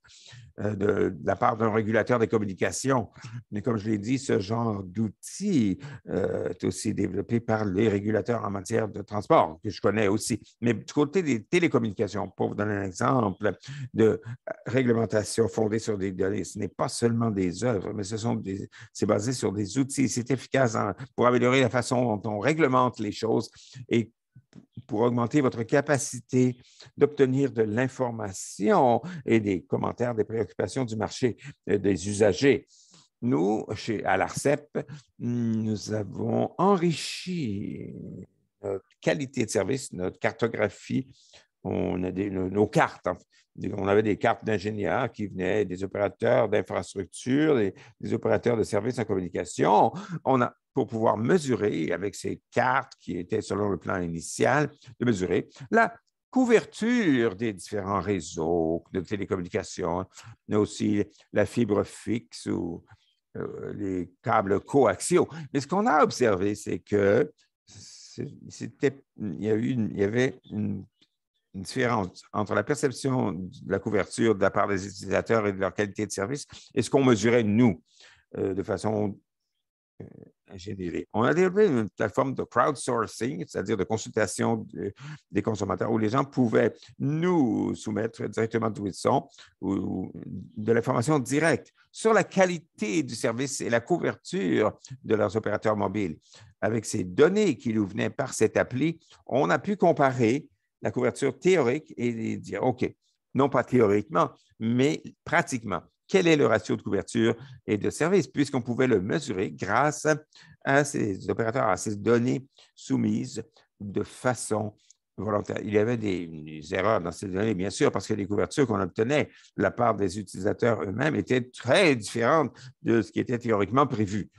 de la part d'un régulateur des communications. Mais comme je l'ai dit, ce genre d'outil est aussi développé par les régulateurs en matière de transport, que je connais aussi. Mais du côté des télécommunications, pour vous donner un exemple de réglementation fondée sur des données, ce n'est pas seulement des œuvres, mais c'est basé sur des outils. C'est efficace pour améliorer la façon dont on réglemente les choses et pour augmenter votre capacité d'obtenir de l'information et des commentaires, des préoccupations du marché des usagers. Nous, à l'ARCEP, nous avons enrichi notre qualité de service, notre cartographie. On a nos cartes. On avait des cartes d'ingénieurs qui venaient des opérateurs d'infrastructure, des opérateurs de services en communication. Pour pouvoir mesurer avec ces cartes qui étaient selon le plan initial, de mesurer la couverture des différents réseaux de télécommunications, mais aussi la fibre fixe ou les câbles coaxiaux. Mais ce qu'on a observé, c'est que il y avait une différence entre la perception de la couverture de la part des utilisateurs et de leur qualité de service et ce qu'on mesurait, nous, de façon ingénierie. On a développé une plateforme de crowdsourcing, c'est-à-dire de consultation des consommateurs, où les gens pouvaient nous soumettre directement d'où ils sont ou de l'information directe sur la qualité du service et la couverture de leurs opérateurs mobiles. Avec ces données qui nous venaient par cette appli, on a pu comparer la couverture théorique et dire, OK, non pas théoriquement, mais pratiquement, quel est le ratio de couverture et de service, puisqu'on pouvait le mesurer grâce à ces opérateurs, à ces données soumises de façon volontaire. Il y avait des erreurs dans ces données, bien sûr, parce que les couvertures qu'on obtenait de la part des utilisateurs eux-mêmes étaient très différentes de ce qui était théoriquement prévu.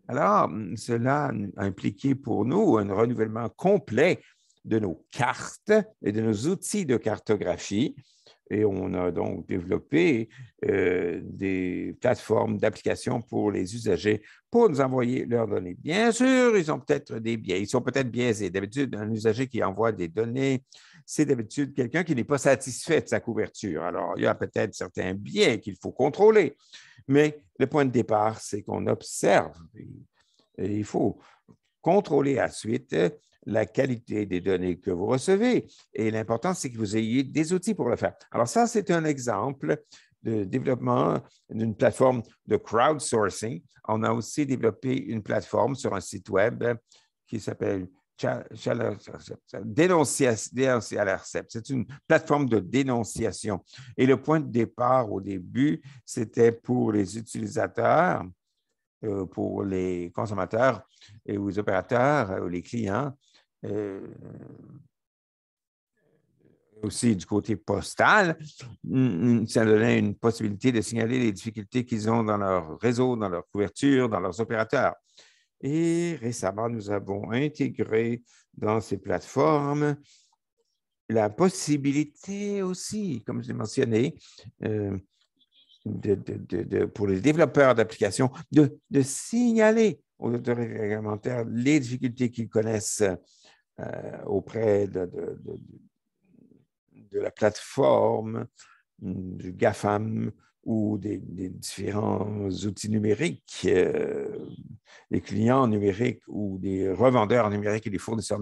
Alors, cela a impliqué pour nous un renouvellement complet de nos cartes et de nos outils de cartographie. Et on a donc développé des plateformes d'application pour les usagers pour nous envoyer leurs données. Bien sûr, ils ont peut-être des biais, ils sont peut-être biaisés. D'habitude, un usager qui envoie des données, c'est d'habitude quelqu'un qui n'est pas satisfait de sa couverture. Alors, il y a peut-être certains biais qu'il faut contrôler. Mais le point de départ, c'est qu'on observe. Et il faut contrôler ensuite la qualité des données que vous recevez. Et l'important, c'est que vous ayez des outils pour le faire. Alors ça, c'est un exemple de développement d'une plateforme de crowdsourcing. On a aussi développé une plateforme sur un site web qui s'appelle Dénonciation. C'est une plateforme de dénonciation. Et le point de départ au début, c'était pour les utilisateurs, pour les consommateurs et aux opérateurs, les clients, aussi du côté postal, ça donnait une possibilité de signaler les difficultés qu'ils ont dans leur réseau, dans leur couverture, dans leurs opérateurs. Et récemment, nous avons intégré dans ces plateformes la possibilité aussi, comme je l'ai mentionné, pour les développeurs d'applications, de signaler aux autorités réglementaires les difficultés qu'ils connaissent auprès de la plateforme, du GAFAM ou des différents outils numériques, des clients numériques ou des revendeurs numériques et des fournisseurs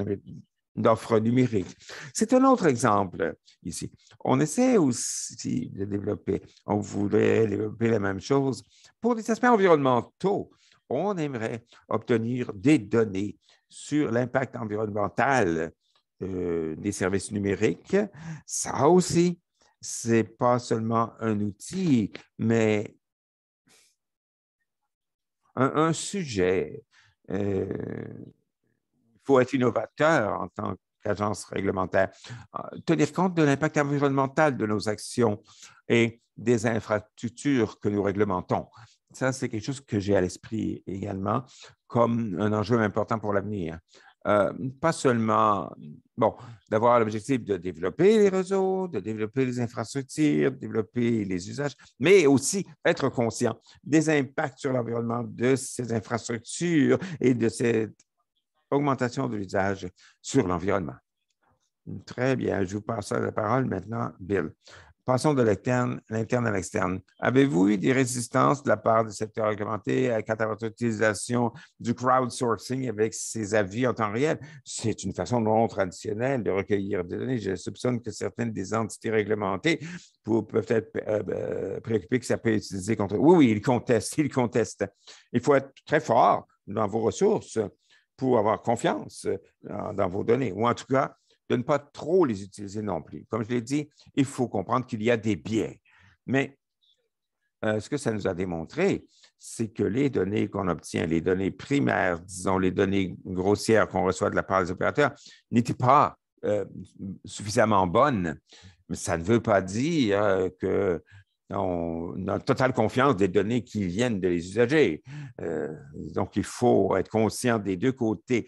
d'offres numériques. C'est un autre exemple ici. On essaie aussi de développer, on voudrait développer la même chose pour des aspects environnementaux. On aimerait obtenir des données sur l'impact environnemental des services numériques. Ça aussi, ce n'est pas seulement un outil, mais un sujet. Il faut être innovateur en tant qu'agence réglementaire, tenir compte de l'impact environnemental de nos actions et des infrastructures que nous réglementons. Ça, c'est quelque chose que j'ai à l'esprit également comme un enjeu important pour l'avenir. pas seulement, bon, d'avoir l'objectif de développer les réseaux, de développer les infrastructures, de développer les usages, mais aussi être conscient des impacts sur l'environnement de ces infrastructures et de cette augmentation de l'usage sur l'environnement. Très bien, je vous passe la parole maintenant, Bill. Passons de l'interne à l'externe. Avez-vous eu des résistances de la part du secteur réglementé quant à votre utilisation du crowdsourcing avec ces avis en temps réel? C'est une façon non traditionnelle de recueillir des données. Je soupçonne que certaines des entités réglementées peuvent être préoccupées que ça peut être utilisé contre eux. Oui, oui, ils contestent. Il faut être très fort dans vos ressources pour avoir confiance dans vos données, ou en tout cas, de ne pas trop les utiliser non plus. Comme je l'ai dit, il faut comprendre qu'il y a des biais. Mais ce que ça nous a démontré, c'est que les données qu'on obtient, les données primaires, disons les données grossières qu'on reçoit de la part des opérateurs, n'étaient pas suffisamment bonnes. Mais ça ne veut pas dire que on a totale confiance des données qui viennent de les usagers. Donc, il faut être conscient des deux côtés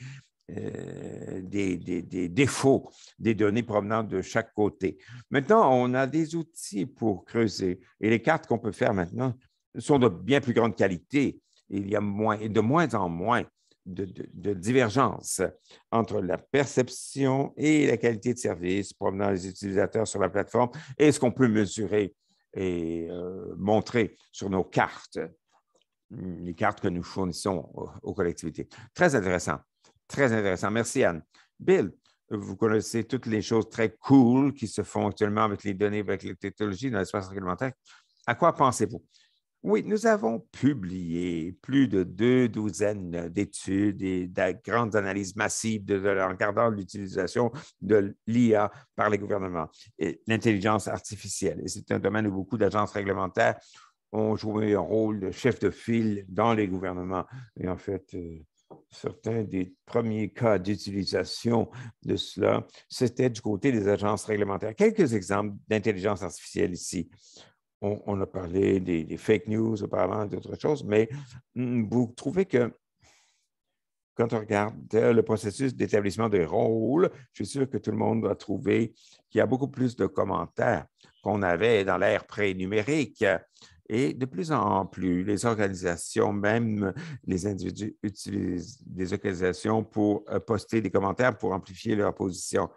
des défauts des données provenant de chaque côté. Maintenant, on a des outils pour creuser et les cartes qu'on peut faire maintenant sont de bien plus grande qualité. Il y a de moins en moins de divergence entre la perception et la qualité de service provenant des utilisateurs sur la plateforme et ce qu'on peut mesurer et montrer sur nos cartes, les cartes que nous fournissons aux collectivités. Très intéressant. Très intéressant. Merci, Anne. Bill, vous connaissez toutes les choses très cool qui se font actuellement avec les données, avec les technologies dans l'espace réglementaire. À quoi pensez-vous? Oui, nous avons publié plus de 2 douzaines d'études et de grandes analyses massives en regardant l'utilisation de l'IA par les gouvernements et l'intelligence artificielle. Et c'est un domaine où beaucoup d'agences réglementaires ont joué un rôle de chef de file dans les gouvernements. Et en fait, certains des premiers cas d'utilisation de cela, c'était du côté des agences réglementaires. Quelques exemples d'intelligence artificielle ici. On a parlé des fake news auparavant, d'autres choses, mais vous trouvez que quand on regarde le processus d'établissement des rôles, je suis sûr que tout le monde va trouver qu'il y a beaucoup plus de commentaires qu'on avait dans l'ère pré-numérique. Et de plus en plus, les organisations, même les individus, utilisent des organisations pour poster des commentaires pour amplifier leur position.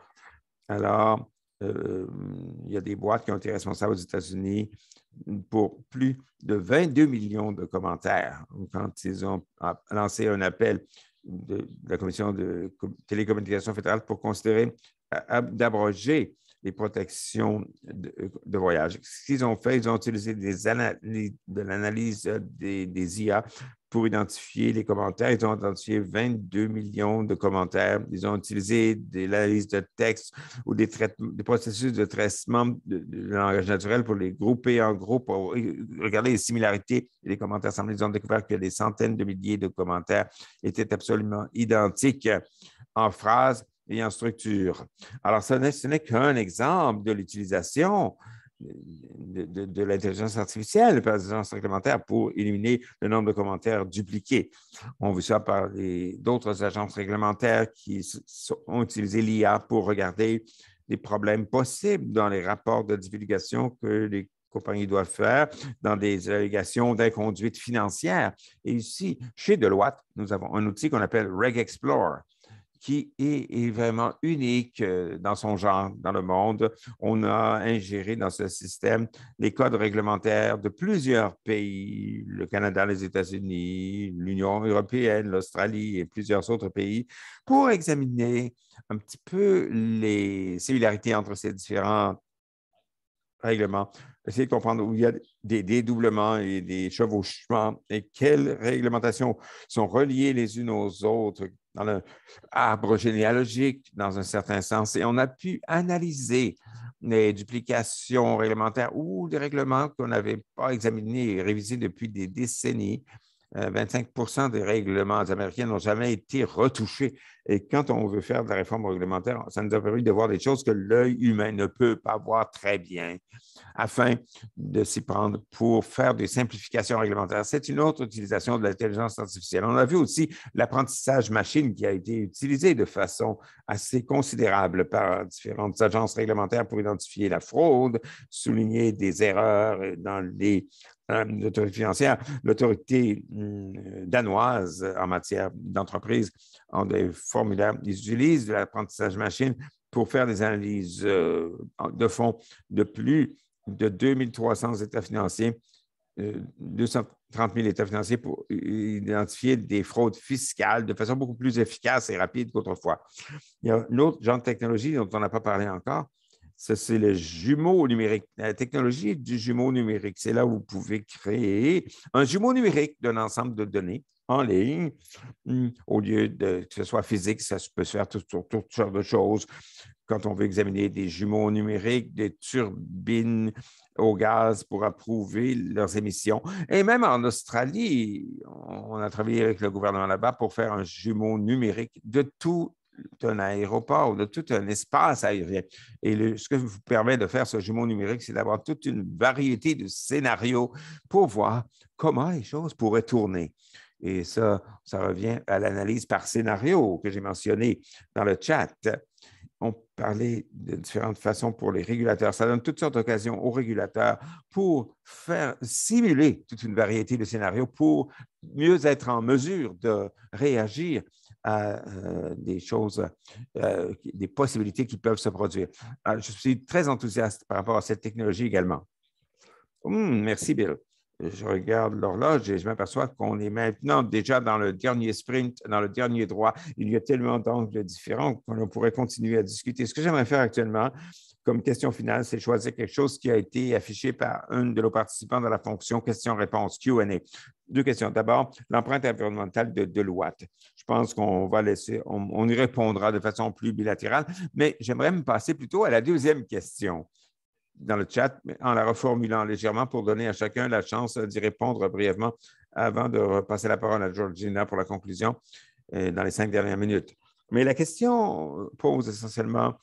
Alors, il y a des boîtes qui ont été responsables aux États-Unis pour plus de 22 millions de commentaires quand ils ont lancé un appel de la Commission de télécommunications fédérale pour considérer d'abroger les protections de voyage. Ce qu'ils ont fait, ils ont utilisé de l'analyse des IA pour identifier les commentaires. Ils ont identifié 22 millions de commentaires. Ils ont utilisé des analyses de texte ou des processus de traitement de langage naturel pour les grouper en groupes, pour regarder les similarités et les commentaires assemblés. Ils ont découvert que des centaines de milliers de commentaires étaient absolument identiques en phrases et en structure. Alors, ce n'est qu'un exemple de l'utilisation de l'intelligence artificielle par les agences réglementaires pour éliminer le nombre de commentaires dupliqués. On voit ça par d'autres agences réglementaires qui ont utilisé l'IA pour regarder les problèmes possibles dans les rapports de divulgation que les compagnies doivent faire dans des allégations d'inconduite financière. Et ici, chez Deloitte, nous avons un outil qu'on appelle RegExplore, qui est vraiment unique dans son genre dans le monde. On a ingéré dans ce système les codes réglementaires de plusieurs pays, le Canada, les États-Unis, l'Union européenne, l'Australie et plusieurs autres pays, pour examiner un petit peu les similarités entre ces différents règlements, essayer de comprendre où il y a des dédoublements et des chevauchements et quelles réglementations sont reliées les unes aux autres dans l'arbre généalogique, dans un certain sens. Et on a pu analyser les duplications réglementaires ou des règlements qu'on n'avait pas examinés et révisés depuis des décennies 25% des règlements américains n'ont jamais été retouchés. Et quand on veut faire de la réforme réglementaire, ça nous a permis de voir des choses que l'œil humain ne peut pas voir très bien afin de s'y prendre pour faire des simplifications réglementaires. C'est une autre utilisation de l'intelligence artificielle. On a vu aussi l'apprentissage machine qui a été utilisé de façon assez considérable par différentes agences réglementaires pour identifier la fraude, souligner des erreurs dans les l'autorité financière, l'autorité danoise en matière d'entreprise ont des formulaires. Ils utilisent de l'apprentissage machine pour faire des analyses de fonds de plus de 2300 états financiers, 230 000 états financiers pour identifier des fraudes fiscales de façon beaucoup plus efficace et rapide qu'autrefois. Il y a un autre genre de technologie dont on n'a pas parlé encore, c'est le jumeau numérique. La technologie du jumeau numérique, c'est là où vous pouvez créer un jumeau numérique d'un ensemble de données en ligne, au lieu que ce soit physique, ça peut se faire toutes sortes de choses. Quand on veut examiner des jumeaux numériques, des turbines au gaz pour approuver leurs émissions. Et même en Australie, on a travaillé avec le gouvernement là-bas pour faire un jumeau numérique de tout un aéroport, de tout un espace aérien. Et ce que vous permet de faire ce jumeau numérique, c'est d'avoir toute une variété de scénarios pour voir comment les choses pourraient tourner. Et ça revient à l'analyse par scénario que j'ai mentionné dans le chat. On parlait de différentes façons pour les régulateurs. Ça donne toutes sortes d'occasions aux régulateurs pour faire simuler toute une variété de scénarios pour mieux être en mesure de réagir à des choses, des possibilités qui peuvent se produire. Alors, je suis très enthousiaste par rapport à cette technologie également. Merci, Bill. Je regarde l'horloge et je m'aperçois qu'on est maintenant déjà dans le dernier sprint, dans le dernier droit. Il y a tellement d'angles différents qu'on pourrait continuer à discuter. Ce que j'aimerais faire actuellement, comme question finale, c'est choisir quelque chose qui a été affiché par un de nos participants dans la fonction question-réponse, Q&A. Deux questions. D'abord, l'empreinte environnementale de Deloitte. Je pense qu'on va laisser, on y répondra de façon plus bilatérale, mais j'aimerais me passer plutôt à la deuxième question dans le chat, en la reformulant légèrement pour donner à chacun la chance d'y répondre brièvement avant de repasser la parole à Georgina pour la conclusion dans les 5 dernières minutes. Mais la question pose essentiellement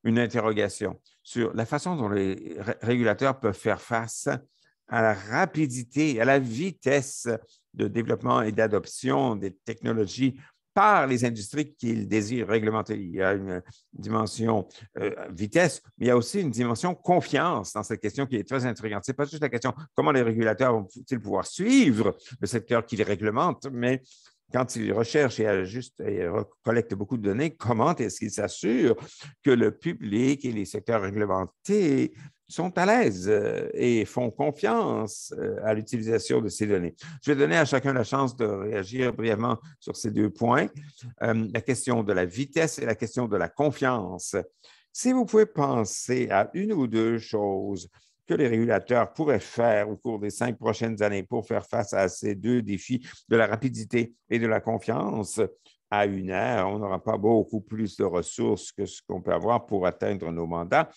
une interrogation sur la façon dont les régulateurs peuvent faire face à la rapidité, à la vitesse de développement et d'adoption des technologies par les industries qu'ils désirent réglementer. Il y a une dimension vitesse, mais il y a aussi une dimension confiance dans cette question qui est très intrigante. Ce n'est pas juste la question comment les régulateurs vont-ils pouvoir suivre le secteur qu'ils réglementent, mais quand ils recherchent et ajustent et collectent beaucoup de données, comment est-ce qu'ils s'assurent que le public et les secteurs réglementés sont à l'aise et font confiance à l'utilisation de ces données. Je vais donner à chacun la chance de réagir brièvement sur ces deux points, la question de la vitesse et la question de la confiance. Si vous pouvez penser à une ou deux choses que les régulateurs pourraient faire au cours des 5 prochaines années pour faire face à ces deux défis de la rapidité et de la confiance, à une heure, on n'aura pas beaucoup plus de ressources que ce qu'on peut avoir pour atteindre nos mandats.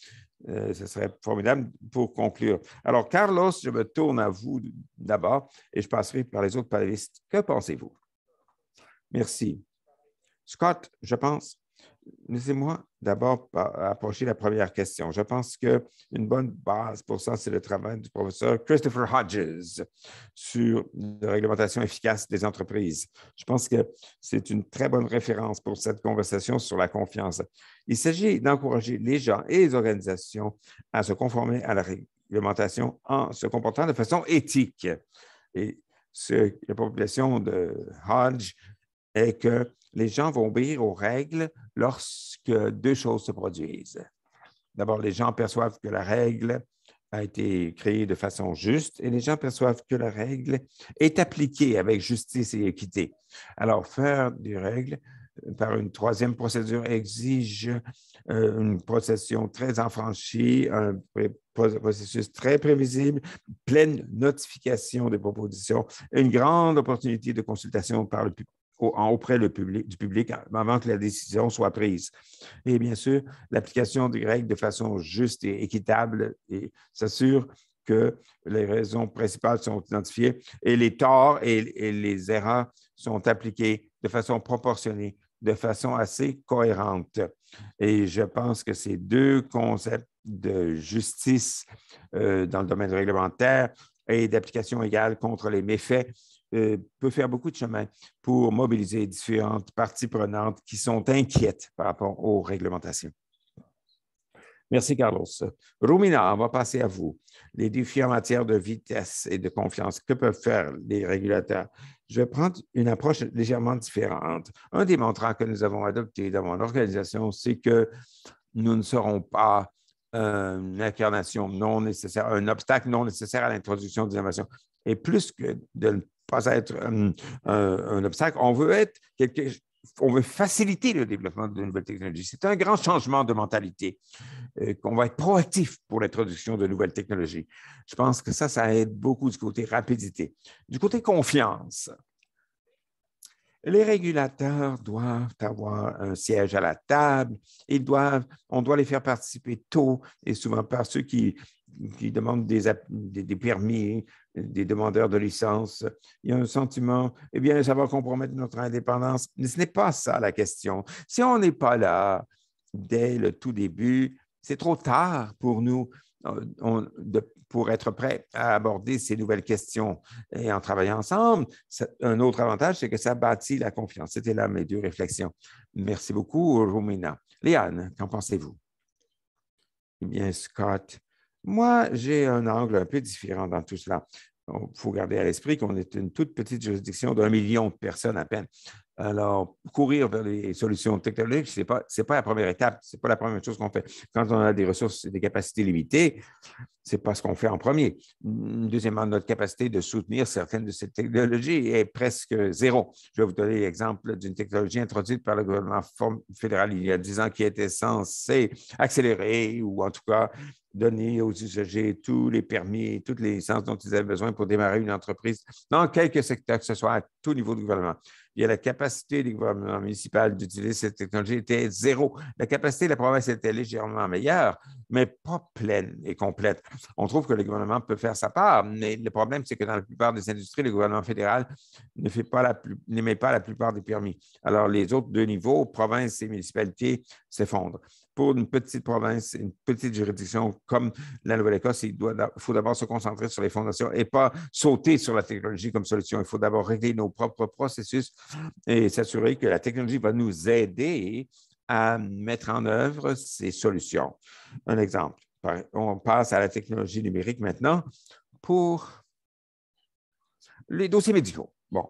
Ce serait formidable pour conclure. Alors, Carlos, je me tourne à vous d'abord et je passerai par les autres panélistes. Que pensez-vous? Merci. Scott, je pense, laissez-moi d'abord approcher la première question. Je pense qu'une bonne base pour ça, c'est le travail du professeur Christopher Hodges sur la réglementation efficace des entreprises. Je pense que c'est une très bonne référence pour cette conversation sur la confiance. Il s'agit d'encourager les gens et les organisations à se conformer à la réglementation en se comportant de façon éthique. Et la population de Hodge est que les gens vont obéir aux règles lorsque deux choses se produisent. D'abord, les gens perçoivent que la règle a été créée de façon juste et les gens perçoivent que la règle est appliquée avec justice et équité. Alors, faire des règles par une troisième procédure exige une procession très affranchie, un processus très prévisible, pleine notification des propositions, une grande opportunité de consultation par le public auprès du public avant que la décision soit prise. Et bien sûr, l'application des règles de façon juste et équitable et s'assure que les raisons principales sont identifiées et les torts et les erreurs sont appliqués de façon proportionnée, de façon assez cohérente. Et je pense que ces deux concepts de justice dans le domaine réglementaire et d'application égale contre les méfaits peut faire beaucoup de chemin pour mobiliser différentes parties prenantes qui sont inquiètes par rapport aux réglementations. Merci, Carlos. Romina, on va passer à vous. Les défis en matière de vitesse et de confiance, que peuvent faire les régulateurs? Je vais prendre une approche légèrement différente. Un des mantras que nous avons adopté dans mon organisation, c'est que nous ne serons pas une incarnation non nécessaire, un obstacle non nécessaire à l'introduction d'innovation. Et plus que de ne pas être un obstacle, on veut faciliter le développement de nouvelles technologies. C'est un grand changement de mentalité qu'on va être proactif pour l'introduction de nouvelles technologies. Je pense que ça aide beaucoup du côté rapidité. Du côté confiance, les régulateurs doivent avoir un siège à la table. On doit les faire participer tôt et souvent par ceux qui demandent des permis, des demandeurs de licence. Il y a un sentiment, eh bien, ça va compromettre notre indépendance. Mais ce n'est pas ça la question. Si on n'est pas là dès le tout début, c'est trop tard pour nous pour être prêts à aborder ces nouvelles questions. Et en travaillant ensemble, un autre avantage, c'est que ça bâtit la confiance. C'était là mes deux réflexions. Merci beaucoup, Romina. Léane, qu'en pensez-vous? Eh bien, Scott, moi, j'ai un angle un peu différent dans tout cela. Il faut garder à l'esprit qu'on est une toute petite juridiction d'1 million de personnes à peine. Alors, courir vers les solutions technologiques, ce n'est pas la première étape, ce n'est pas la première chose qu'on fait. Quand on a des ressources et des capacités limitées, ce n'est pas ce qu'on fait en premier. Deuxièmement, notre capacité de soutenir certaines de ces technologies est presque zéro. Je vais vous donner l'exemple d'une technologie introduite par le gouvernement fédéral il y a 10 ans qui était censée accélérer ou en tout cas donner aux usagers tous les permis et toutes les licences dont ils avaient besoin pour démarrer une entreprise dans quelque secteur que ce soit, à tout niveau du gouvernement. Il y a la capacité des gouvernements municipaux d'utiliser cette technologie était zéro. La capacité de la province était légèrement meilleure, mais pas pleine et complète. On trouve que le gouvernement peut faire sa part, mais le problème, c'est que dans la plupart des industries, le gouvernement fédéral n'émet pas la plupart des permis. Alors, les autres deux niveaux, province et municipalité, s'effondrent. Pour une petite province, une petite juridiction comme la Nouvelle-Écosse, il faut d'abord se concentrer sur les fondations et pas sauter sur la technologie comme solution. Il faut d'abord régler nos propres processus et s'assurer que la technologie va nous aider à mettre en œuvre ces solutions. Un exemple, on passe à la technologie numérique maintenant pour les dossiers médicaux. Bon,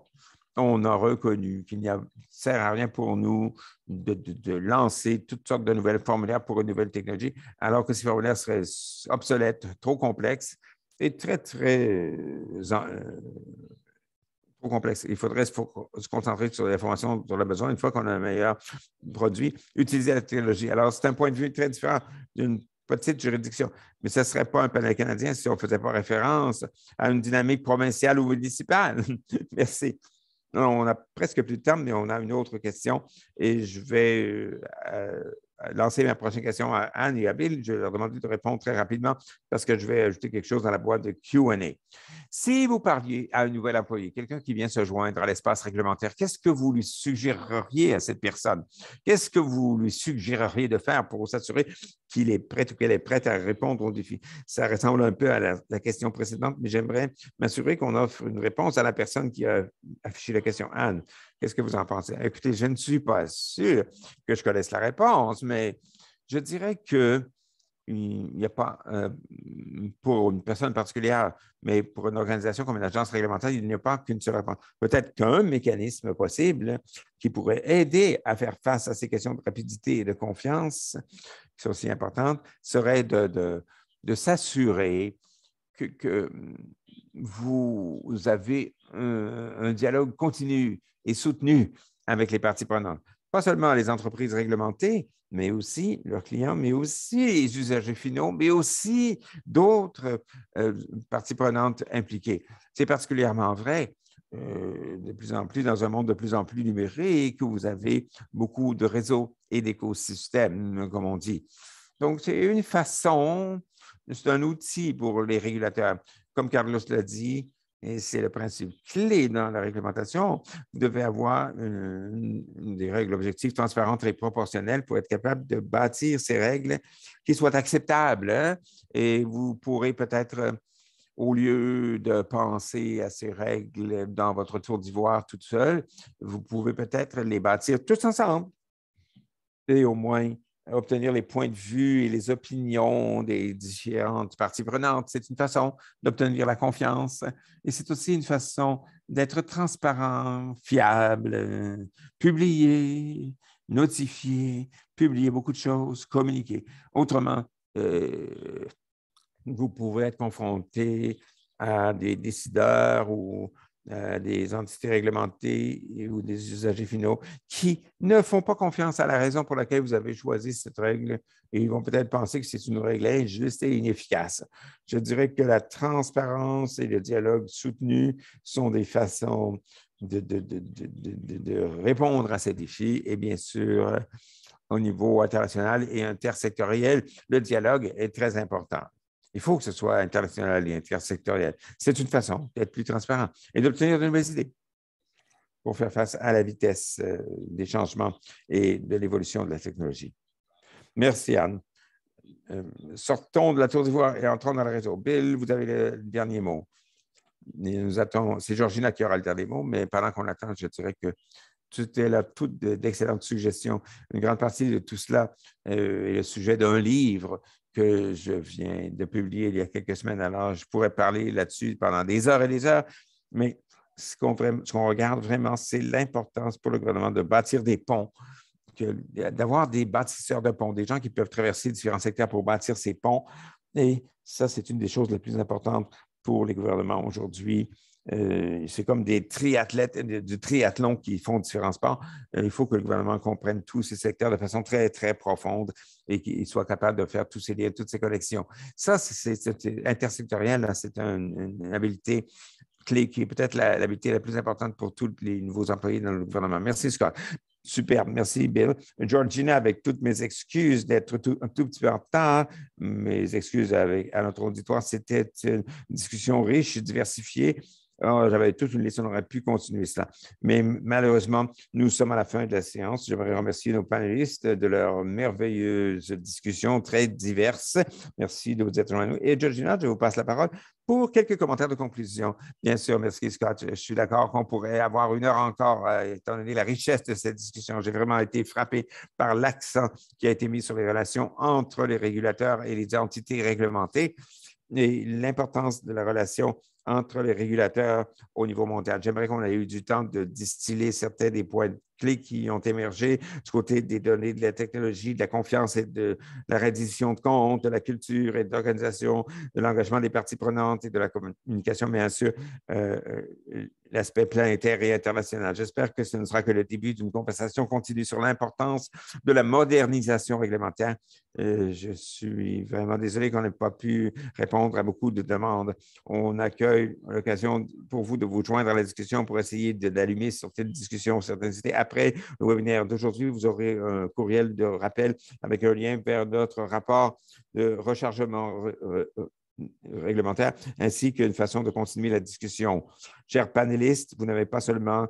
on a reconnu qu'il ne sert à rien pour nous de lancer toutes sortes de nouvelles formulaires pour une nouvelle technologie, alors que ces formulaires seraient obsolètes, trop complexes et très, très trop complexe. Il faudrait se concentrer sur l'information dont on a besoin une fois qu'on a un meilleur produit, utiliser la technologie. Alors, c'est un point de vue très différent d'une petite juridiction, mais ce ne serait pas un panel canadien si on ne faisait pas référence à une dynamique provinciale ou municipale. Merci. On a presque plus de temps, mais on a une autre question et je vais lancer ma prochaine question à Anne et à Bill. Je vais leur demander de répondre très rapidement parce que je vais ajouter quelque chose dans la boîte de Q&A. Si vous parliez à un nouvel employé, quelqu'un qui vient se joindre à l'espace réglementaire, qu'est-ce que vous lui suggéreriez à cette personne? Qu'est-ce que vous lui suggéreriez de faire pour s'assurer qu'il est prêt ou qu'elle est prête à répondre aux défis? Ça ressemble un peu à la question précédente, mais j'aimerais m'assurer qu'on offre une réponse à la personne qui a affiché la question. Anne, qu'est-ce que vous en pensez? Écoutez, je ne suis pas sûr que je connaisse la réponse, mais je dirais qu'il n'y a pas, pour une personne particulière, mais pour une organisation comme une agence réglementaire, il n'y a pas qu'une seule réponse. Peut-être qu'un mécanisme possible qui pourrait aider à faire face à ces questions de rapidité et de confiance, qui sont aussi importantes, serait de s'assurer que vous avez un dialogue continu et soutenu avec les parties prenantes. Pas seulement les entreprises réglementées, mais aussi leurs clients, mais aussi les usagers finaux, mais aussi d'autres parties prenantes impliquées. C'est particulièrement vrai de plus en plus dans un monde de plus en plus numérique où vous avez beaucoup de réseaux et d'écosystèmes, comme on dit. Donc, c'est une façon c'est un outil pour les régulateurs. Comme Carlos l'a dit, et c'est le principe clé dans la réglementation, vous devez avoir des règles objectives, transparentes et proportionnelles pour être capable de bâtir ces règles qui soient acceptables. Hein? Et vous pourrez peut-être, au lieu de penser à ces règles dans votre tour d'ivoire toute seule, vous pouvez peut-être les bâtir tous ensemble et au moins obtenir les points de vue et les opinions des différentes parties prenantes. C'est une façon d'obtenir la confiance et c'est aussi une façon d'être transparent, fiable, publier, notifier, publier beaucoup de choses, communiquer. Autrement, vous pouvez être confronté à des décideurs ou des entités réglementées ou des usagers finaux qui ne font pas confiance à la raison pour laquelle vous avez choisi cette règle et ils vont peut-être penser que c'est une règle injuste et inefficace. Je dirais que la transparence et le dialogue soutenu sont des façons de répondre à ces défis et bien sûr, au niveau international et intersectoriel, le dialogue est très important. Il faut que ce soit international et intersectoriel. C'est une façon d'être plus transparent et d'obtenir de nouvelles idées pour faire face à la vitesse des changements et de l'évolution de la technologie. Merci, Anne. Sortons de la tour d'ivoire et entrons dans le réseau. Bill, vous avez le dernier mot. C'est Georgina qui aura le dernier mot, mais pendant qu'on attend, je dirais que c'était là toutes d'excellentes suggestions. Une grande partie de tout cela est le sujet d'un livre que je viens de publier il y a quelques semaines. Alors, je pourrais parler là-dessus pendant des heures et des heures, mais ce qu'on regarde vraiment, c'est l'importance pour le gouvernement de bâtir des ponts, d'avoir des bâtisseurs de ponts, des gens qui peuvent traverser différents secteurs pour bâtir ces ponts. Et ça, c'est une des choses les plus importantes pour les gouvernements aujourd'hui. C'est comme des triathlètes, du triathlon qui font différents sports. Il faut que le gouvernement comprenne tous ces secteurs de façon très, très profonde et qu'il soit capable de faire tous ces liens, toutes ces connexions. Ça, c'est intersectoriel, c'est une habilité clé qui est peut-être l'habilité la plus importante pour tous les nouveaux employés dans le gouvernement. Merci, Scott. Super, merci Bill. Georgina, avec toutes mes excuses d'être un tout petit peu en retard, mes excuses à notre auditoire, c'était une discussion riche, diversifiée. J'avais toute une liste, on aurait pu continuer cela. Mais malheureusement, nous sommes à la fin de la séance. J'aimerais remercier nos panélistes de leurs merveilleuses discussions très diverses. Merci de vous être joints à nous. Et Georgina, je vous passe la parole pour quelques commentaires de conclusion. Bien sûr, merci Scott. Je suis d'accord qu'on pourrait avoir une heure encore, étant donné la richesse de cette discussion. J'ai vraiment été frappé par l'accent qui a été mis sur les relations entre les régulateurs et les entités réglementées et l'importance de la relation entre les régulateurs au niveau mondial. J'aimerais qu'on ait eu du temps de distiller certains des points clés qui ont émergé du côté des données, de la technologie, de la confiance et de la reddition de comptes, de la culture et de l'organisation, de l'engagement des parties prenantes et de la communication, bien sûr, l'aspect planétaire et international. J'espère que ce ne sera que le début d'une conversation continue sur l'importance de la modernisation réglementaire. Je suis vraiment désolé qu'on n'ait pas pu répondre à beaucoup de demandes. On accueille l'occasion pour vous de vous joindre à la discussion pour essayer d'allumer certaines discussions, certaines idées. Après le webinaire d'aujourd'hui, vous aurez un courriel de rappel avec un lien vers notre rapport de rechargement réglementaire, ainsi qu'une façon de continuer la discussion. Chers panélistes, vous n'avez pas seulement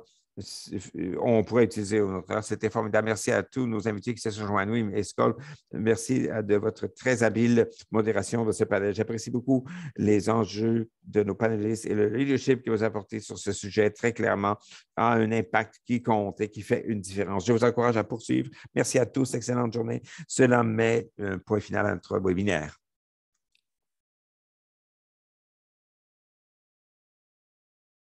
on pourrait utiliser c'était formidable. Merci à tous nos invités qui se sont joints à nous. Et Scott, merci de votre très habile modération de ce panel. J'apprécie beaucoup les enjeux de nos panélistes et le leadership que vous apportez sur ce sujet très clairement a un impact qui compte et qui fait une différence. Je vous encourage à poursuivre. Merci à tous. Excellente journée. Cela met un point final à notre webinaire.